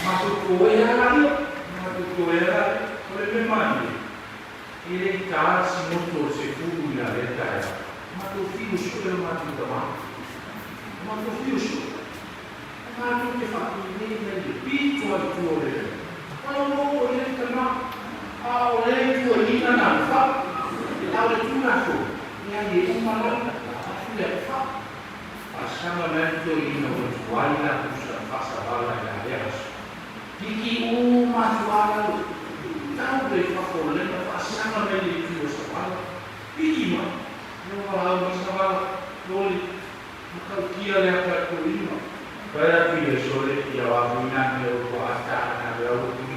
mas o coelho, olha bem mais. Ele está se motor, se fuga, ele está. Mas o filho super matou também. Mas o filho, mas o que faz? Ele pito a tua. Kalau ele também. Oleh kualina nampak, oleh tunaku, yang di rumah sudah fak. Pasal mana tu ini kualina pusat pasal bala yang beres. Diki rumah suara, tahu berapa oleh pasal mana itu pasal. Diki mah, kalau pasal boleh, bukan kia lepas kualina. Pada dia soleh dia wabunan dia buatan dia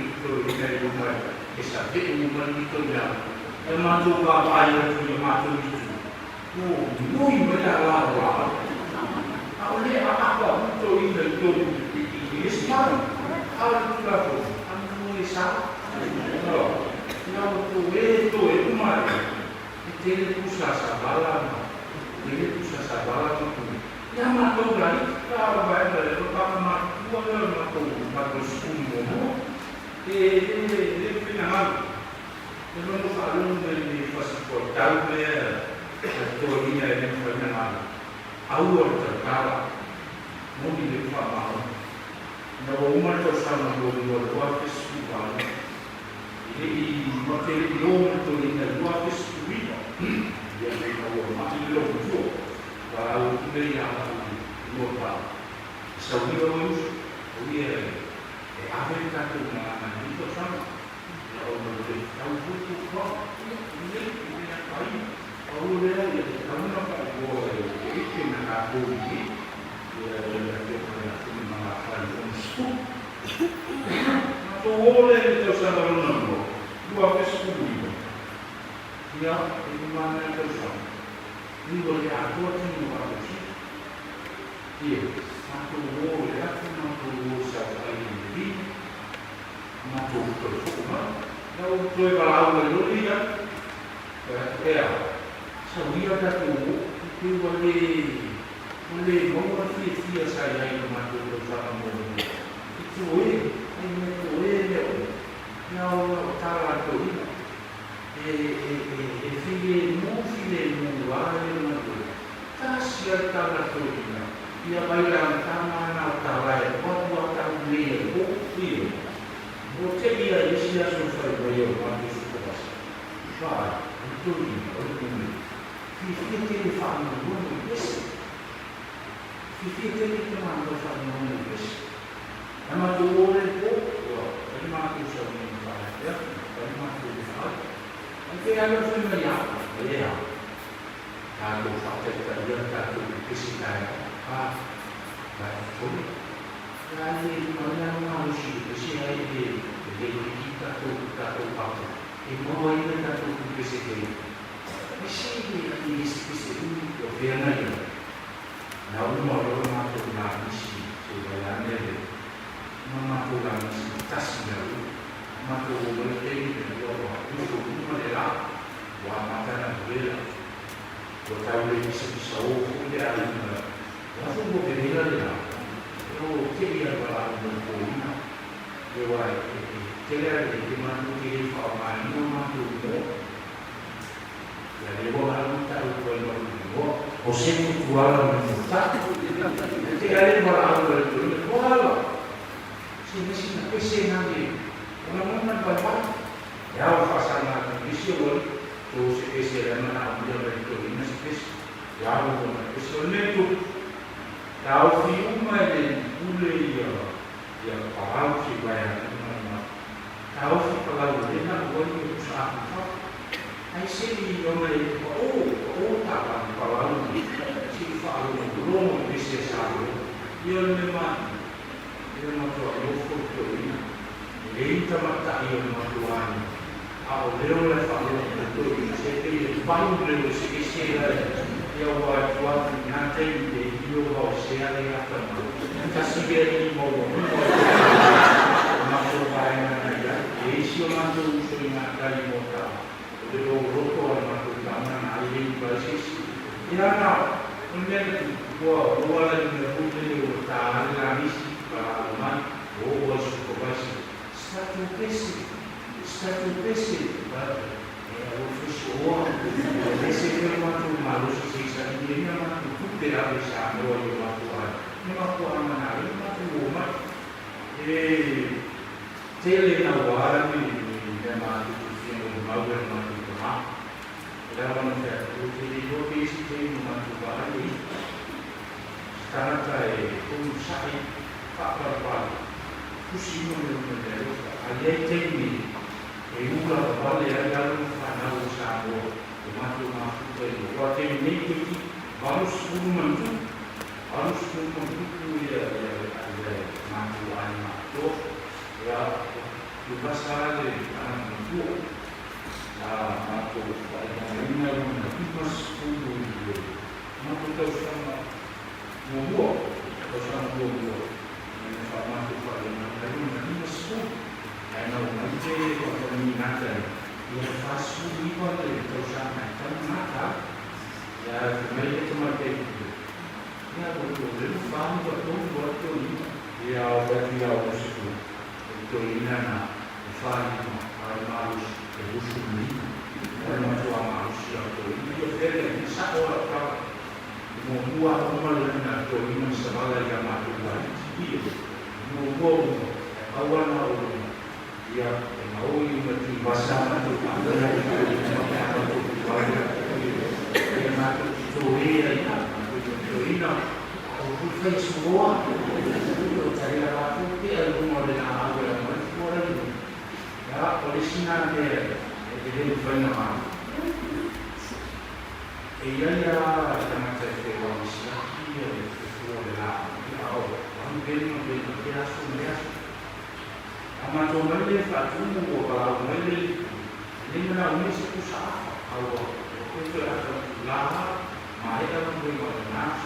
itu ini rumah. Sampai umur itu yang termasuk apa yang termasuk itu. Oh, mui berlalu lalu. Oleh apa untuk ini ini semua. Kalau kita tu, anu isap. Kalau tu rumah itu pusat sabaran. Ini pusat sabaran tu. Yang mahu lagi kalau bayar pertama mahu sepuluh. Ele final, eu não falo de facilitar a teoria de final. A outra cara, não me fala. Não uma pessoa do outro festival. Ele material do outro festival. E aí o material do para o que ele local. Saúde hoje Afrika tu mana itu sama. Kalau boleh tahu tu kau ini yang lain. Kalau dia kamu nampak boleh itu nak aku ini. Dia mengatakan unsur. Tu boleh itu sama orang. Dua pesku ini. Dia itu mana itu sama. Ini boleh aku ini boleh. Dia satu boleh aku mampu sekali. Matou o perfume, não foi para a aleluia, sabia que tu ali Oleh mau fia saya yang matu bersama mu. Itu ini yang cara tu ini. File mu wale matu. Tasya cara tu ini. Ia bayar tanah nak tarai, buat tahu dia, bukti. Bukti dia isia susah bayar matu sudah. Wah, itu ini. File tu faham mu ni. Fifi itu memang bersama menulis. Nama dua itu, lima tu sebelum berada, lima tu berada. Nanti ada semua ya. Kalau fakta terjadi, kalau kisah betul. Jadi mana manusia kisah ini, jadi kita tu apa? Ibu kita tu kisah ini. Kisah ini biar aja. Na uma masuk dalam misi supaya anda masuk dalam misi tasnya, masuk bertemu dengan orang itu adalah buat makanan bela. Buat tahu bisa dia ada langsung buat bela dia. Kalau dia berlaku berpola, dia dia di mana dia formal, dia jadi orang tahu kalau Osim jualan menjuta, ketika dia berlalu berjualan, jualan. Sini pesen nanti, orang-orang banyak. Ya, pasangan visual, tu pesen dan mana ambil berjualan ini pesen. Ya, orang pesen itu. Tahu film ada boleh ya parau si bayar mana. Tahu si kalau dia nak buat itu usaha. Ai sini orang tak kalau si falu belum bisa sahaja, dia memang tu foto ini, dia tak tuan, awak dia falu betul ini, saya baru beli sikit dia buat nanti dia bawa saya apa, kasih dia ini mau masuk bayar dia, isu mantu usulnya kali motor. Kalau rokok atau kamera ini basis, ya nak, kemudian dua lagi berhubung tahan lagi pengalaman, suku basis, satu pesi, official, besi firman tu malu sisa ini nama tu tidak bisa doa Tuhan, nama Tuhan mana, nama Tuhan, telenawaran ini nama tu mau dalam satu divisi membantu bahari sekarang saya usai Pak Perpan pusing menjadi ayat ini ulah balik dalam mana usaha membantu dari waktu ini harus membantu ya mampu anak tu ya juga salah dari anak itu aku ini mas kudu dia, aku tahu sama membuat, ini sama tu pada ini mas kudu, nanti kalau minat dia fasu ni pada tahu sama, kan ya mereka cuma itu, ya betul, dia faham betul ini, dia betul ini nak faham harus usul ini, orang tua manusia itu dia bisa orang membuat amalan atau ini sebagai yang melakukan itu, membuat awal dia mau ini bahasa itu adalah dia nak teori aku semua cari apa tu dia model awal orang ya original dia jadi benar. Ia jangan cakap orang Islam dia itu adalah orang beli dia semua. Amat orang beli fatu orang beli ini mana ini susah awak itu adalah mai dalam bagaimana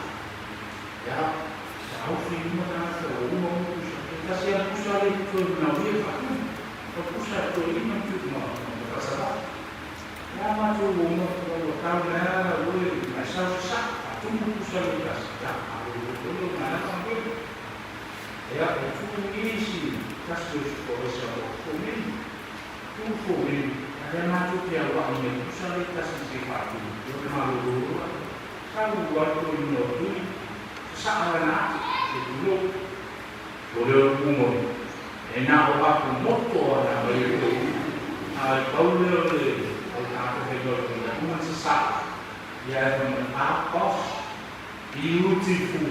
ya tahu film mana umum kita siap usah itu nabi fatu pusat tu ini cuma masalah. Nama tu umur kalau tahu lah, boleh asal sah, tu pusat kita. Ya, itu isi kasus polisi komin, tu komin. Ada masuk yang awak ini, kualitas sifat itu, malu. Kalau buat tu ini, seakan sebelum boleh umum, enak apa motor nak beli tu, kau boleh, aku pegang tu, cuma sesak, dia apa, beautiful,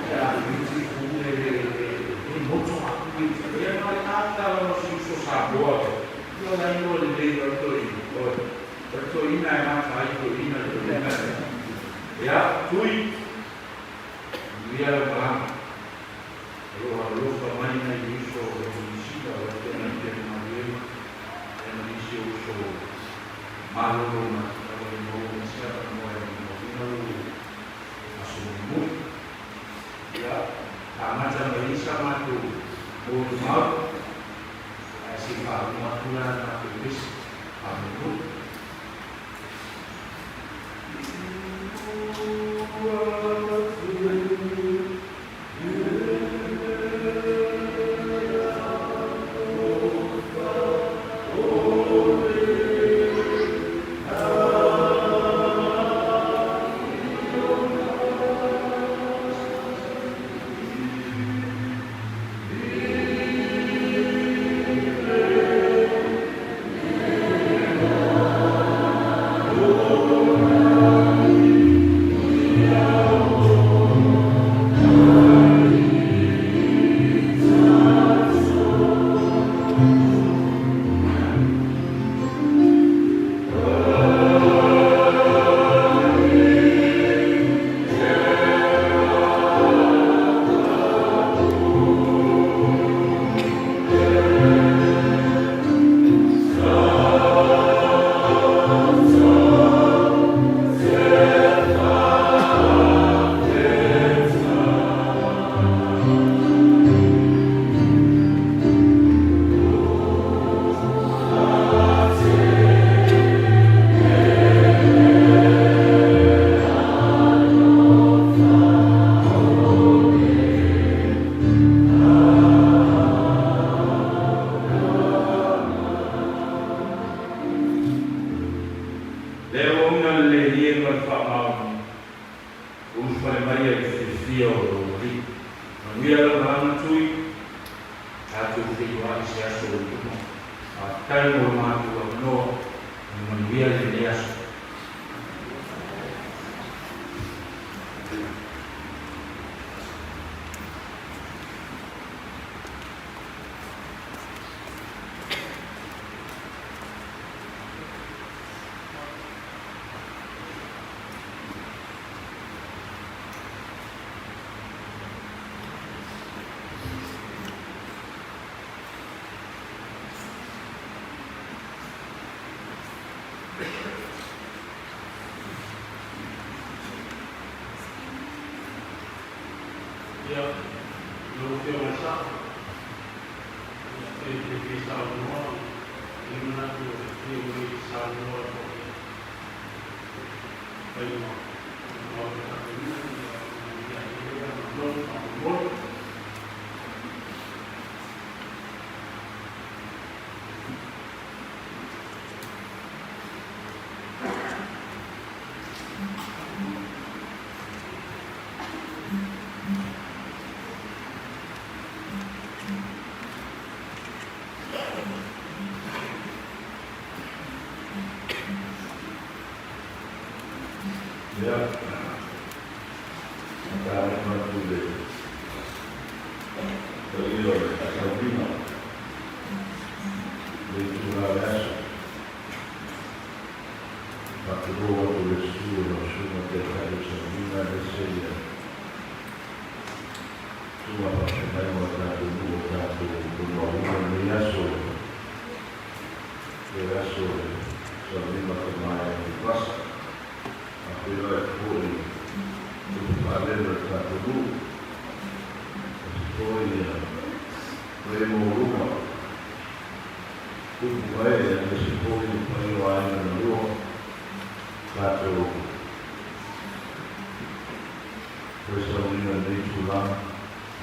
ya beautiful, motor aku itu, dia nak kalau susah buat. Yo lain boleh beli betul ini macam itu ini. Ya, tui dia orang lu pemain yang isu Indonesia dan yang Malaysia dan Malaysia isu malu kalau mau siapa mau masuk ya karena zaman ini sama tu mau sifat maturan aktivis itu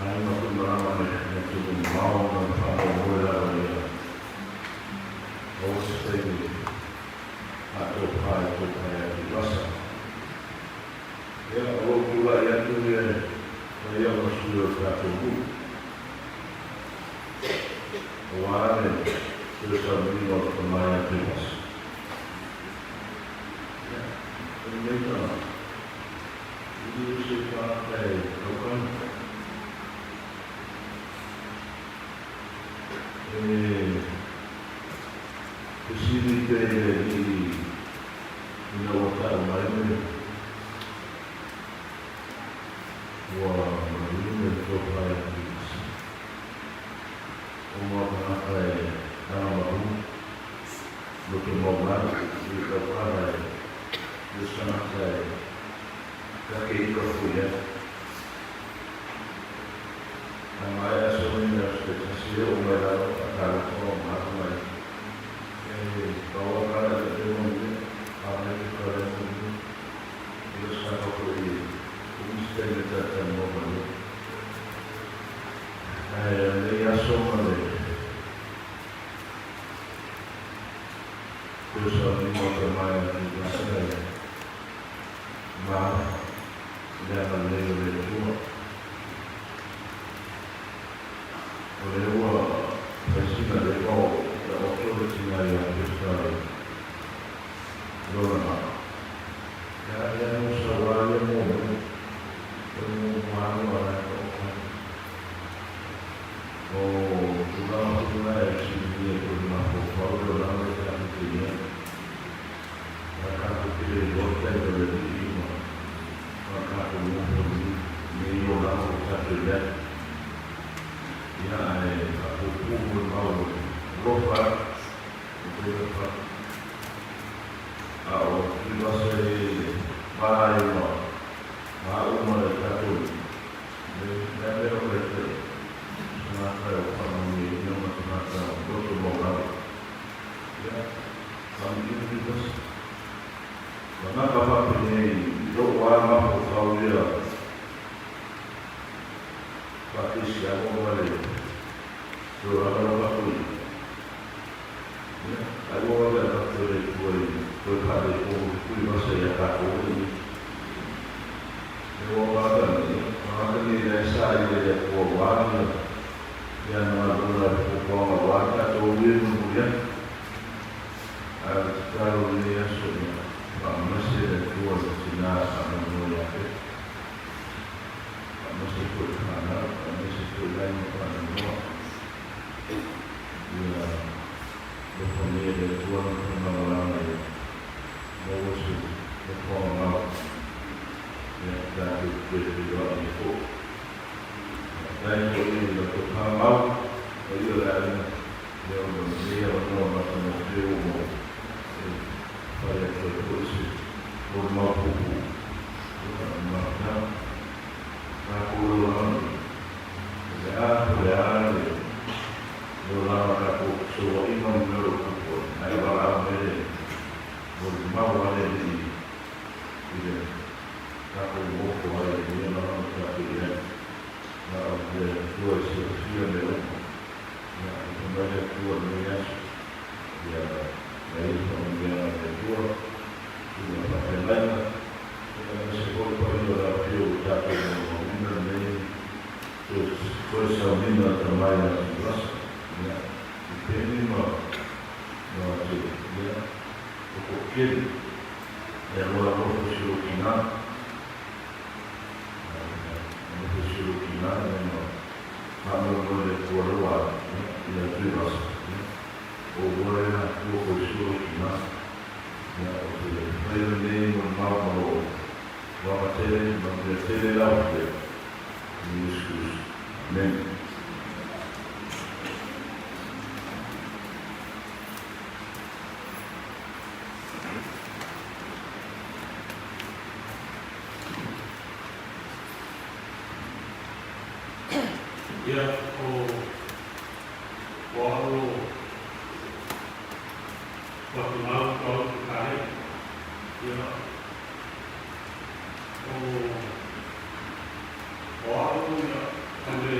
Ai ma tu marama ne tu mau na whamo moera o ia. O se teimi a tō pai a ki rasa. Ia o kula ia tu ia ia ma sui o kato mu. O ane tu sa mino o mai a ki rasa. Ia, e mei tana. Iu se ka kai rokan. Sini ke di Nawata Maine, wah Maine tu pai dis, umur pakai nama baru, betul moga di pai di sana saya kaki kerja, nama saya sebenarnya spesial umur akan orang bahwa ada demonnya, ada keadaan itu sangat perlu mesti kita memahami. Dia semua itu semua bermain di sana. Mah jangan lewat semua. Lewat presiden lewat. Oktober sini yang besar, lorna. Yang musyawarah umum, pengumuman orang orang. Oh, sudah sini pernah berkau dalam sejarah dunia. Maka kita boleh berdiri, maka umum ini orang satu dan yang aku umum mahu. Lofa, lofa. Kita sih mahu mereka tu. Mereka berkata, semasa ekonomi ini semasa betul moral. Ya, kami ini terus. Karena apa ini? Doa mahu kau dia. Pasti siapa boleh. Doa apa pun. Agora a foi para o nosso iacaco eu agora ele sai de povoado e a nova povoado agora estou ouvindo mulher a Carolina sobre a nossa tua ensinar a memória a nossa cultura a nossa cultura e the família de tua namorada não se reforma já que ele ficou daí ele tocou mal ele era eu não sei não mas eu para que fosse por mal pouco não na coluna já Orang aku suruh imam dulu pun, ayat orang ini, mau ada di, ini, aku mau kuat ini orang tapi dia, ada dua sisi dulu, banyak dua niat, dia, baik kemudian ada dua pakai lain, sekolah pada radio tapi orang ini, terus orang termayan jelas. Ya, ini mah tu, ya, okey, yang orang suruh kena, yang kami boleh keluar, ya, bebas, o boleh aku suruh kena, ya, okey, ini mau baca laut, Yesus, amen. Ia o wahalo watunau kau kai ia o wahalo ia kande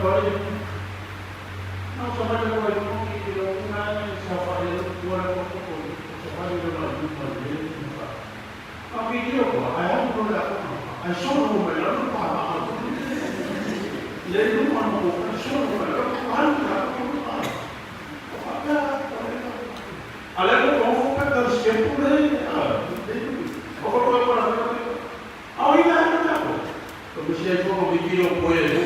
pode. Não, só vai levar ele não que eu não só fazer fora com o só vai levar ele para ele não faz. Mas que eu pô, aí eu não dá aí só no melhor não faz. E aí não manda o só no melhor Além do como foi pegando os tempos por aí, vou colocar para ver. Aí não dá, pô. Eu deixei de um vídeo com ele.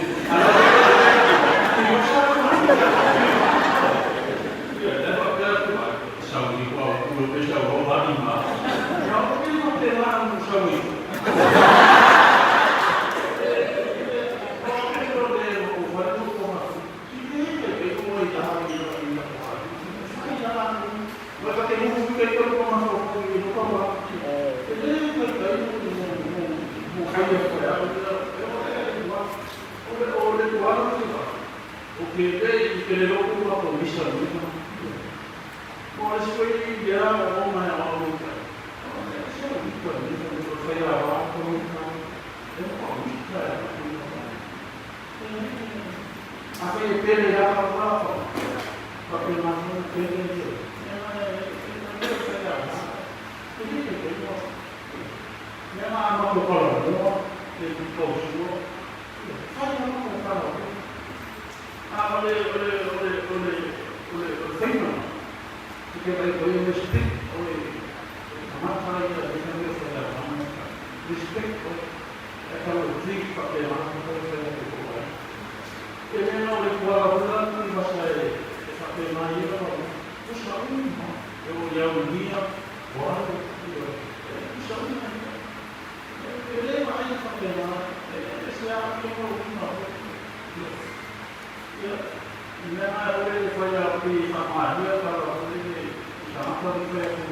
Saúde igual, o meu peixe é igual lá de mar. Não, porque não tem lá no saúde. Qual é o problema? O vai não tomar. Se como ele estava mas eu tenho um que eu não posso falar. Porque ele não tem uma promessa. Mas foi ideal, uma é uma luta. Foi a vaca, eu não posso. A gente tem já para lá, para que nós não tenhamos. Não há uma colaboração, ele postou. Faz uma colaboração. Ah, olha, porque vai correr o respeito. A massa aí da defesa respeito. É aquela trigo para ter mais uma coisa que eu ele não colaborando e você fazer mais puxa eu olhar o dia, bora, puxa ele vai fazer lá, esse é a que eu vou ele foi aqui na Maria para fazer chamar de festa.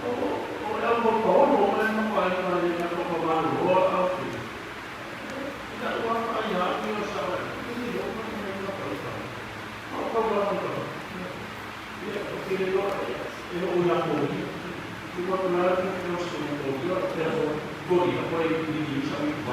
Ou é o motor, ou ele não vai fazer a procurar o outro. Então, eu vou fazer aqui e eu sabe. Não problema não. Eu já fui. Eu vou falar que eu sou um pouco. Eu vou ir para ele e isso é muito bom.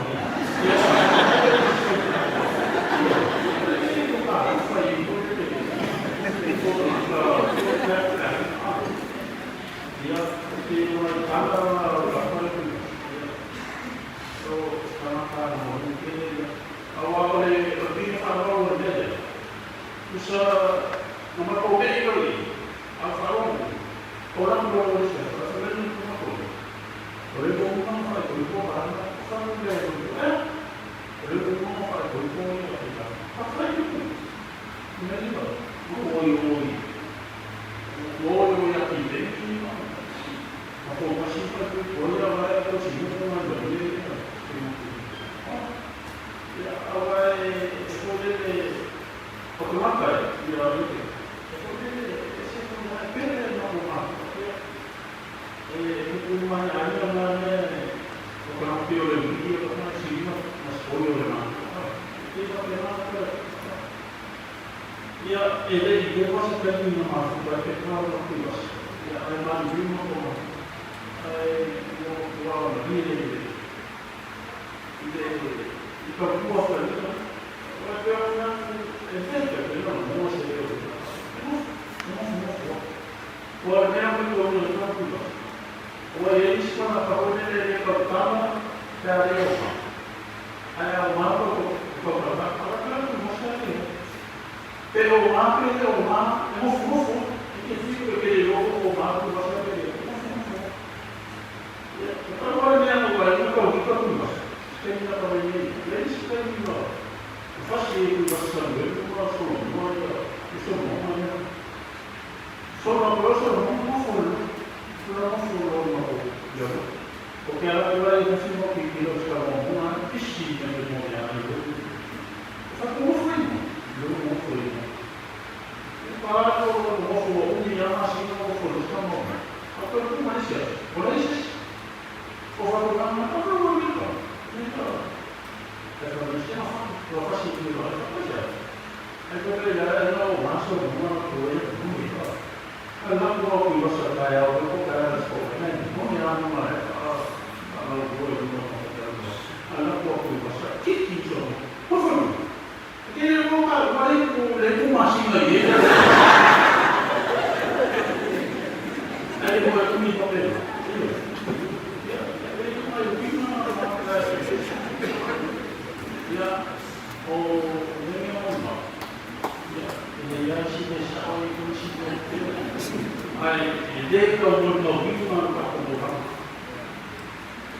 kau mau bina tak kau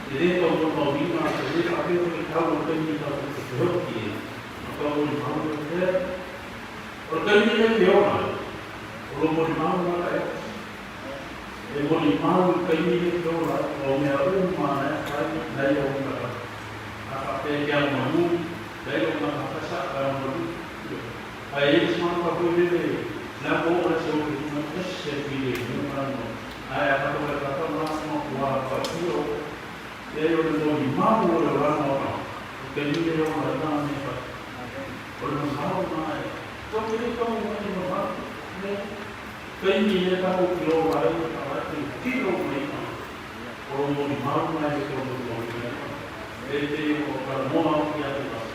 Ele kau mau bina, ele tapi kau ni kau terhenti. Kau mau ter, orang ni dia orang, orang mau mana? Ele mau ni dia orang, orang yang mana? Saya orang apa yang mahu, saya orang apa sah mahu. Ayat semua kau ini, nak orang seorang itu macam seperti ini, ayat apa kata orang mau buat dia. Ele não imam orang orang, kemudian dia orang orang ni pas, orang mahu mai, so ini kau ni mahu, kemudian dia tahu kilo bayi, kilo mereka, orang mahu mai itu orang orang, ele orang mahu dia tu pas,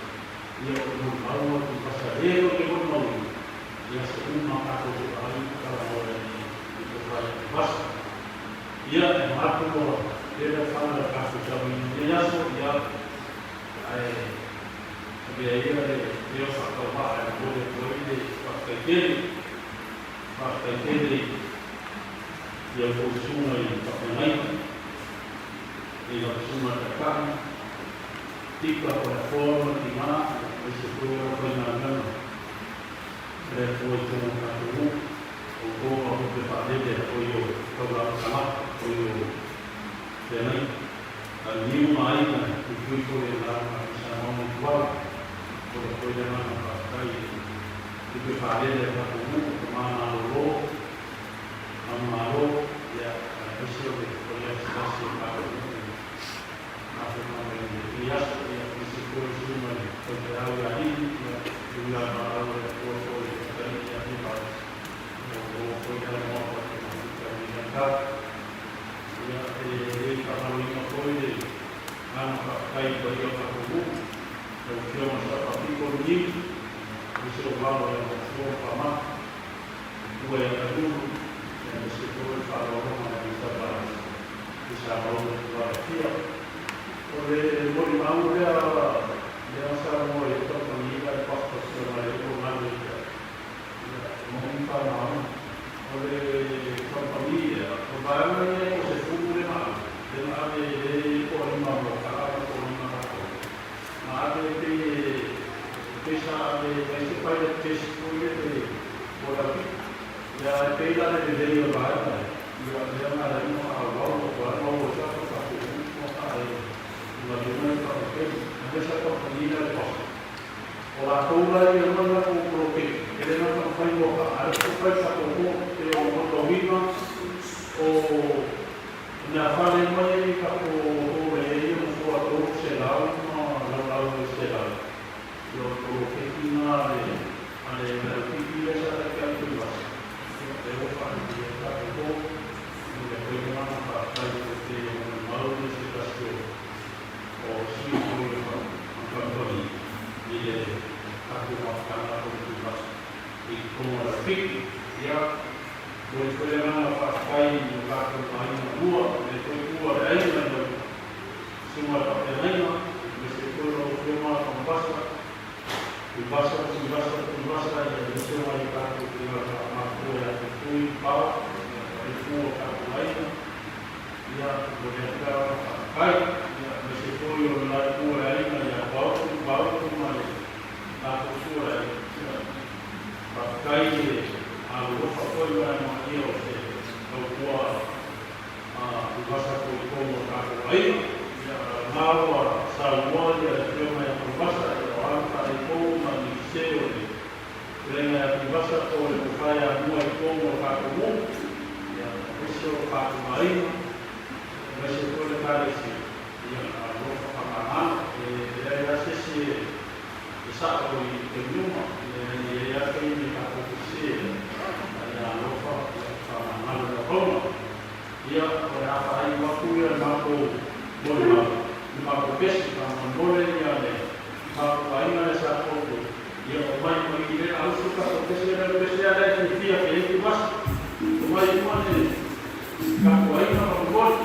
dia orang mahu tu pas, dia orang mahu, dia semua mahu tu bayi kalau orang itu bayi pas, dia mahu tu. Dia fala da casa de alguém, ele já sabia, sabia ele, Deus acalmar, depois ele, bastante ele, e eu consumo ele também, e eu consumo a carne, tipo a forma de mar, esse foi na gana, ele foi com o cachorro, o povo que fazia, foi o programa, foi o Jadi, new mai kan, itu boleh lah, macam orang tua, boleh jangan pakai itu pada dia tak umum, mana lalu, ya, mesti boleh selesai pada itu. Apa nama dia? Ya, mesti boleh semua. Kalau hari ya, juga kalau boleh dari yang ini baru, boleh jangan mau pakai yang ya, kalau ini boleh, anak kai bagi orang tua, kalau dia masuk tapi korban, mesti orang yang masuk sama, dua yang kedua, yang mesti boleh kalau orang yang bisa orang tua dia, boleh mahu dia masa mau itu pengikat pas semua itu mana dia, mungkin mahu, boleh company dia, barangnya dan ada orang mahu kalau orang mahu, ada pesa pasti pada pesa boleh boleh, ya pela dari orang, dia ada ni orang siapa satu ada, bagaimana kalau ada satu pengingat pas, orang tua yang mana protek, dia nak sampai buka, ada sampai satu dia orang tua o na fala em mãe capo o ele não foi a todo selado não lá o selado eu coloquei aqui na ale que essa daqui a tudo eu vou fazer isso tá bom e depois eu vou para fazer o mal desse cachorro o sim foi o cantor ele tá com uma cara muito e como ela fica já depois ela pakai lugar lain dua, depois dua lain lagi semua pakai lain, depois semua membasa ya semua ikat dengan mampu ya itu bawa itu lain ya boleh kita pakai ya depois yang lain ya bawa semua tak usah pakai algo foi para manter o qual basta por como está aí mal saúde a tema é basta o alta de como ministério lembra que basta por o fai a rua como está comum isso para aí mas se for para esse a roupa para lá era esse sabe que nenhuma e a quem me acontecer ia berapa hari waktu yang mampu besi boleh dia mampu lain ada satu ia main begini harus suka besi ada yang dia itu mas main mana kamu lain mampu buat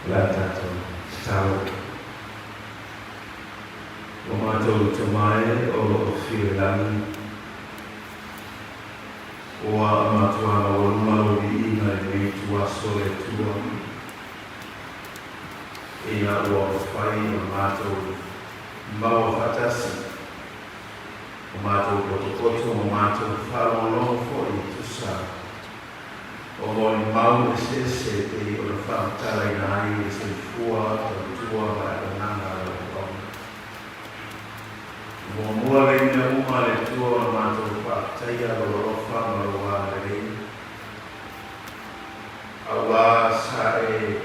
la tātou tau. O mātou te mai o whirani. O a amatuana o lumaro i ina i mei tua sole tua. Ina o whai o mātou mau whatasi. O mātou kotokoto o mātou whalolongo fo i tusa. O moni mau e se te o na whamatara i na ai e se fua o tua mai o nanga o kong. Mo mua le ina uma le tua o mātou whakataia o rofa ma o wā le rei. A wā sa e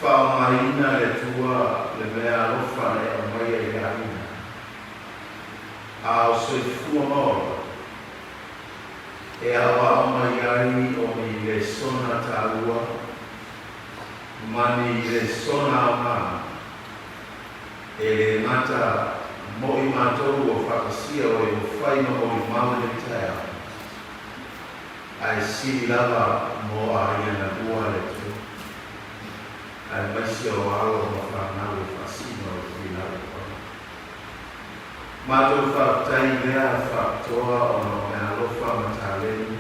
whaomaina le tua le mea rofa le o mai e aina. A o se fua maora. E awa mai ai o mi le sona tāua, mani le sona ama, e le ngata mo i mātou o whakasia o e o whaima o i mau le taia. Ai siri lava mo a iana bua le tu. Ai maisi o alo mo whanau e whasino o i lava kona. Mātou whakatai lea whakatoa o no mea lofa mataleni.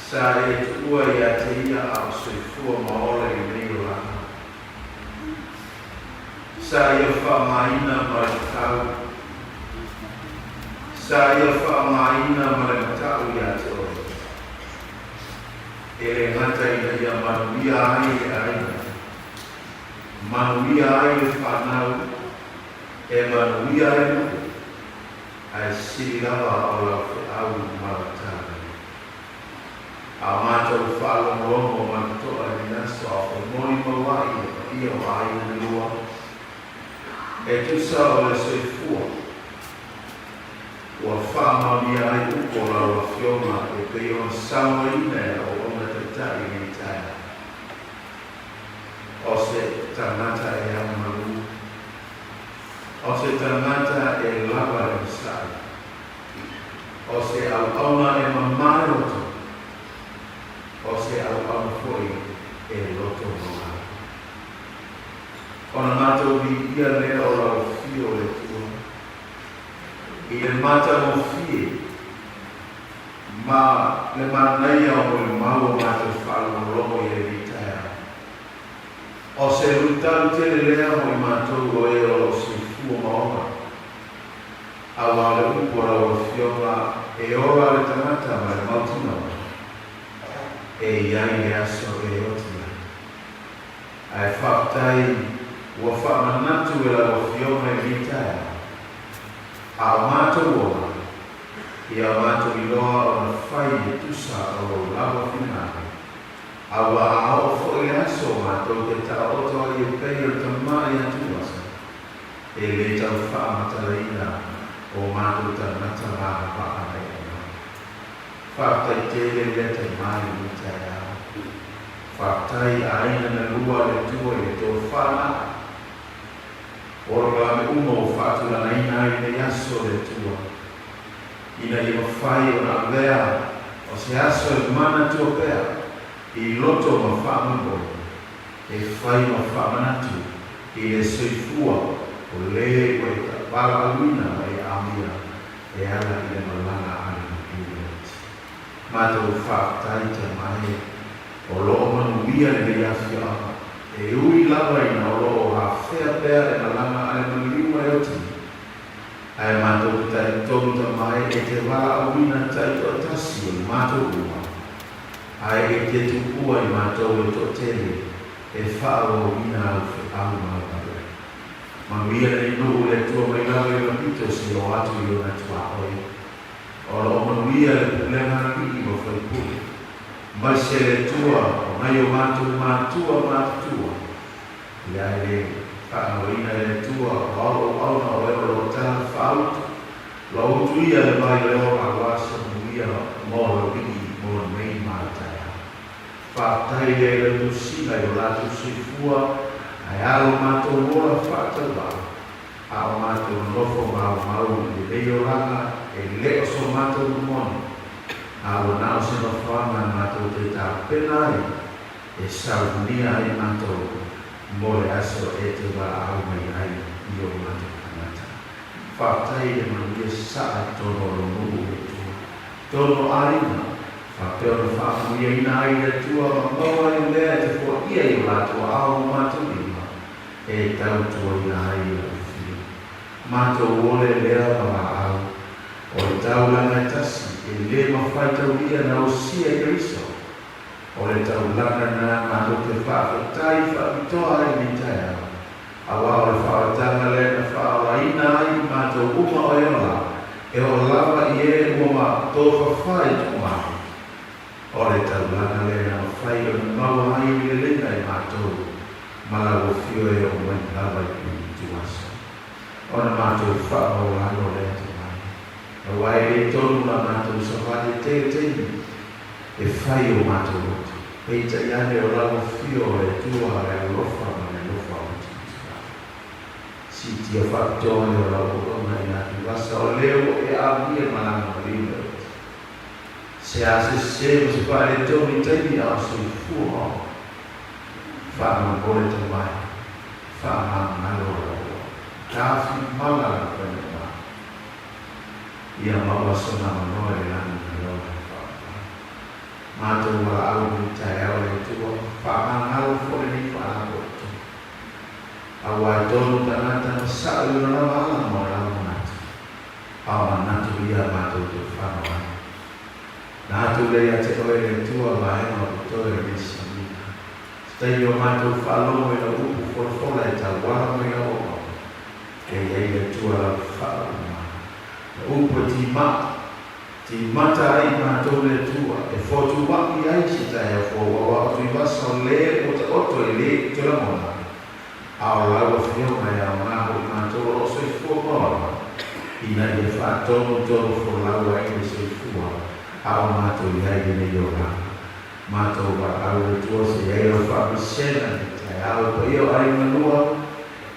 Sa e tua i a te ia au soifua maola i mei o lana. Sa ia whamaina ma le tau. Sa ia whamaina ma le tau i a te oi. E le ngata i ia manuia ai e aina. Manuia ai le whanau. E manuia ai nuku. Ai siri lava o lau whi au maratana. A mātou whalongongo mantoa ni naso a o moni mawai o ia o aina ni lua. E tusa o le soifua. Ua whamamia ai uko lau a whioma e pei o sawa ina o ona te tai ni taia. O se tangata e amaru. O se tangata e lava e sai. O se au-auna e mamai roto. O se au-auna foi e loto mamai. O na mātou vi ia lea o lau fio le tua. I le mata mo fie. Ma le manaia o le mau mātou whalo romo i le vitea. O se rutaru tele lea mo i mātou o e o se fua maonga. Awa le upora o fionga e ora le tangata ma le mautinawa. E iai le aso e otina. Ai whaktai ua whamanatu e la o fionga e vitaya. A mātou ora. I a mātou i loa o na whai e tusa o lava finale. Awa a o fo e aso mātou ke ta oto i e pei o tamari atuasa. E le tau whamataraina o mātou ta nata rāna whaare e mai. Whaktai tele le te mai ni te ao. Whaktai aina na lua le tua i tō whana. Ora me umo o whātura na ina i me aso le tua. Ina i mawhai o na vea o se aso e mana tua pea. I loto ma whaamabo. E whai ma whaamanatu. I le soifua o le o e ta wala aluina e amia. E ala i le malanga ana iuret. Mātou whaatai te mai. O loo manuia le mea whia apa. E ui lava ina o loo ha whea pēr e malanga ana manuiwa e oti. Ai mātou ta e tonu ta mai e te wala aluina tai o tasi o mātou ua. Ai e te tupua i mātou e tō tele. E whao ina au whiau mātou. Manuia nei nuhu le tua mai lawe i mapito se o atu i o na tua oi. O lo manuia le pulenga na piki mo whaipuri. Mai se le tua o nai o mātou mātua mātua. Ia e whanoina le tua o au na o eo lo tāna whautu. Lo utuia le mai leo a wasa manuia mo lo wiki mo mei mātai. Whaatai le tusina i o la tusifua. Ai alo mātou ora whātau wau. Ao mātou nofo mau i leo ranga e leo so mātou moni. Ao nao se no whanga mātou te tā penai. e saunia ai mātou mo le aso e te wā au mai ai i o mātou kamata. Whātai e manuia saa tono lo nungu e tua. Tono aina, whāpeona whāmuia ina ai le tua ma maua i lea te fo ia i lātua au mātou ima e tau tua ina ai la uwhia. Mātou ole lea ma au o le tau langa tasi e le mawhai tau ia na o sia i riso. O le tau langa na mātou te whaakotai whaapitoa ai ni tai au. Awa o le whaatanga le na whaalaina ai mātou uma o e ola. E o lava i e ua ma tōwha whai tu mahi. O le tau langa le na whai o na maua ai i le lenga i mātou. Malago fio e o mai lava i kuni tu asa. O na mātou whaamau lano le tu mai. O wai e tonu na mātou sawade te teni. E whai o mātou roto. Peita iane o lago fio e tua e alofa ma le lofa o tika. Si tia whakatoa e o lago ona i atu wasa o leo e awia malanga rima. Se ase se se pare toni teni a so i fua. Whama bole te mai. Whama malo rao. Tāwhi malanga kwene mai. Ia maua sona manoe e anu kaloa. Mātou wala au ni tai au le tua, whaamangalo fore ni whaango tu. Awa e tonu tanata na sa'u na rawa ala mo rao natu. Awa natu ia mātou tu whanau ai. Natu lea te oe le tua wa e ma putoe ni samina. Stai o mātou whaalomo e na upu forfola e ta wala mo i a oa. E iei le tua la whaau ma. Upu ti maa. Ti mata ai mātou le tua, e whotu waki ai si tai a whaua tu i wasa o le o te oto e le te ramona. Ao laua whio mai a māho i mātou o soi fua moa. Ina i e whaatono tonu fo laua ai le soi fua. Ao mātou i ai ne i o rama. Mātou wa au le tua se i ai o whaamisena ni tai au pa i o ai manua.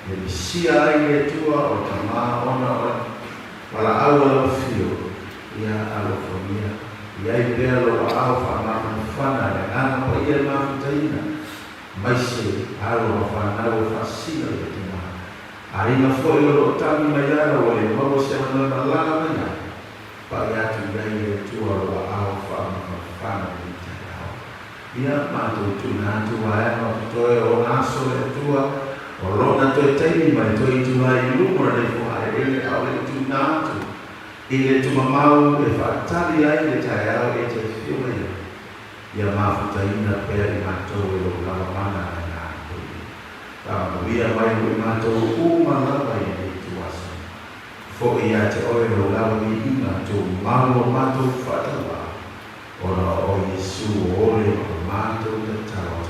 E misia ai le tua o ta maa ona o wala au ala whio. Ia alofonia, ia i pēr lo au whanama whana le ngana pa ia mawhutaina. Maise alo whanau whasina le te maha. Arina fwoi lo tami mai ara o le maua se mana na lana mai ai. Pa ia tu gai le tua lo au whanama whana le te au. Ia mātou tuna atu wa ema putoe o naso le tua. O lona toi teimi mai toi tu ai lumura le fuha e ele au le tuna atu. I le tumamau e whaatari ai le tai au e te whiua ia. Ia mawhutaina pēr i mātou e lo lawa mana ai ngā koi. Whamanuia mai o i mātou uma lawa i ne tuasa. Fo ia te oe lo lawa i inga tō mau o mātou whatawa. Ora o Yesu o ole o mātou te tau.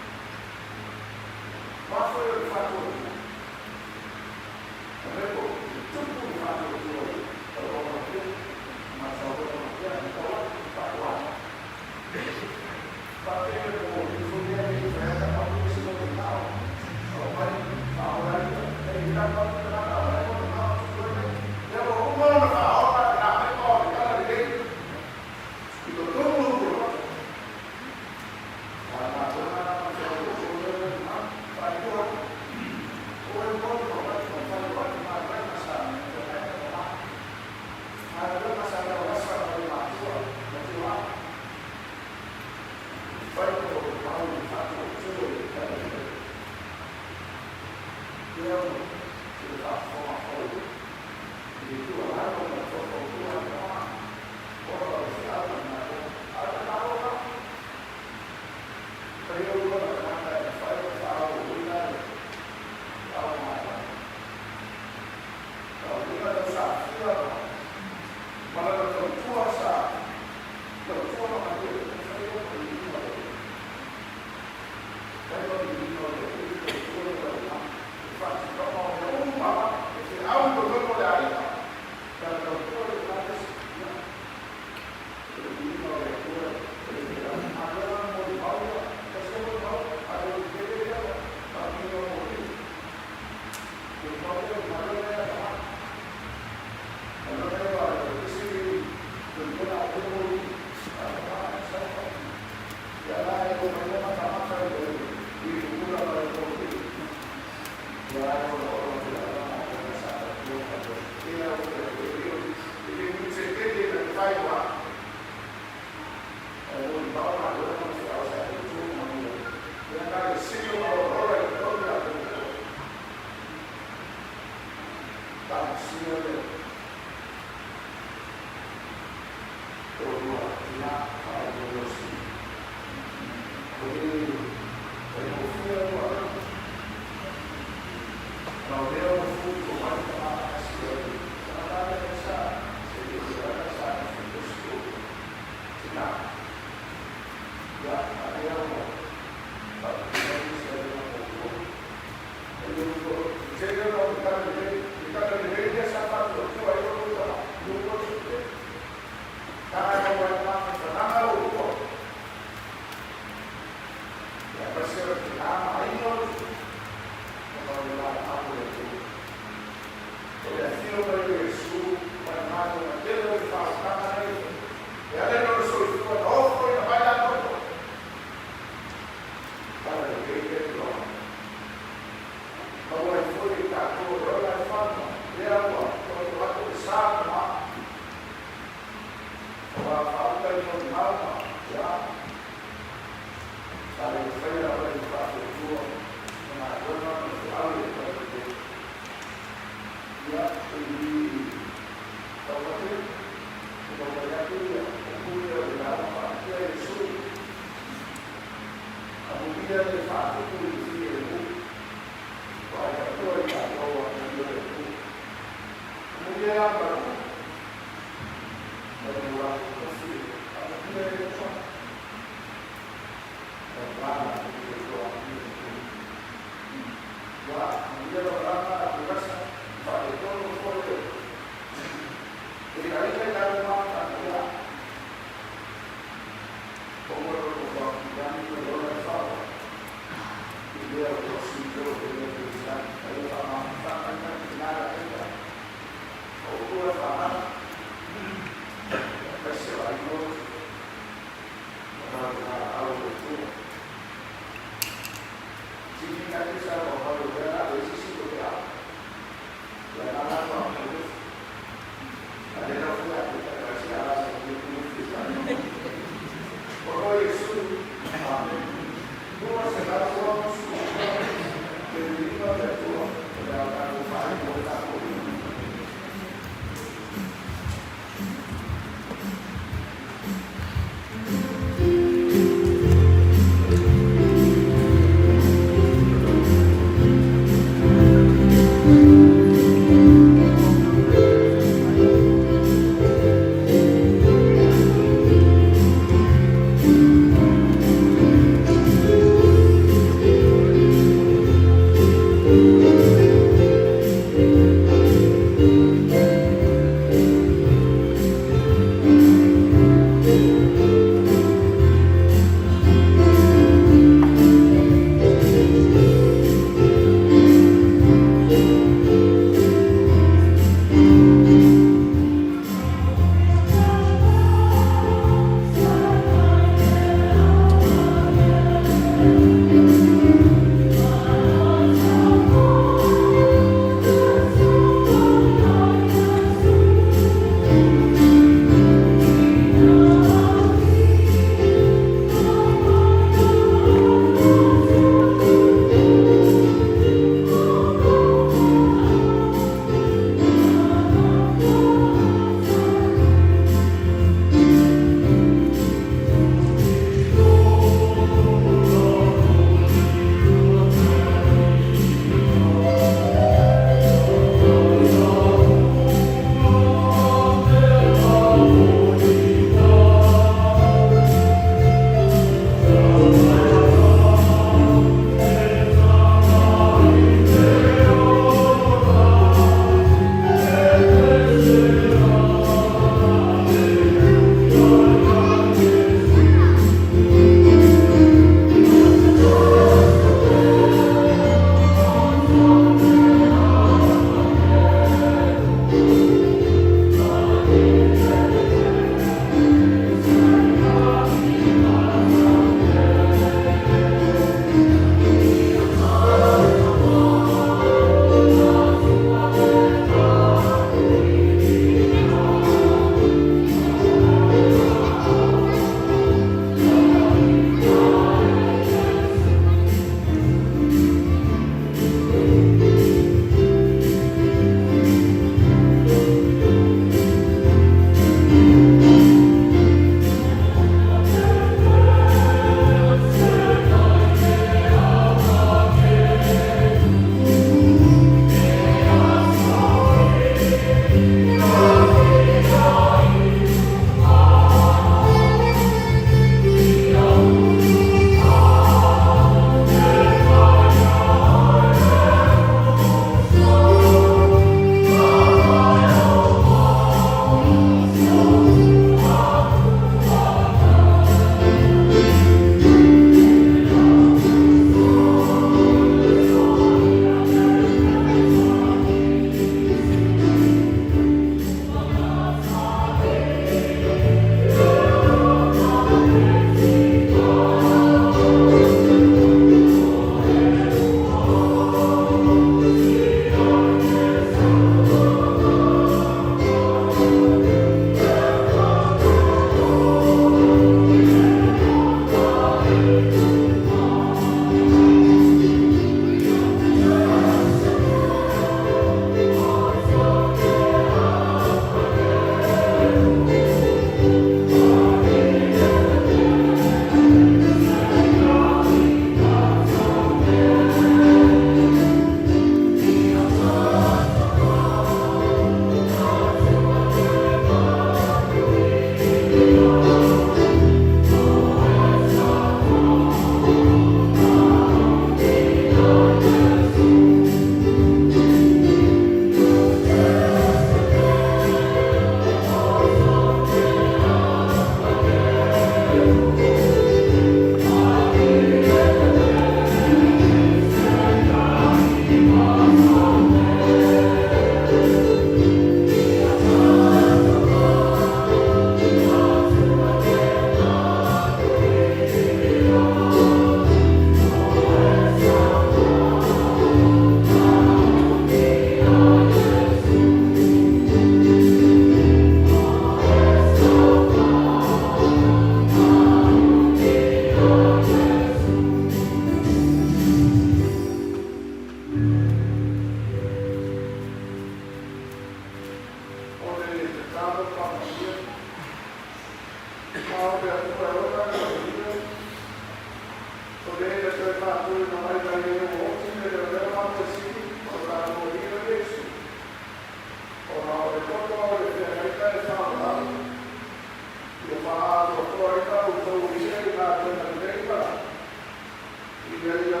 Para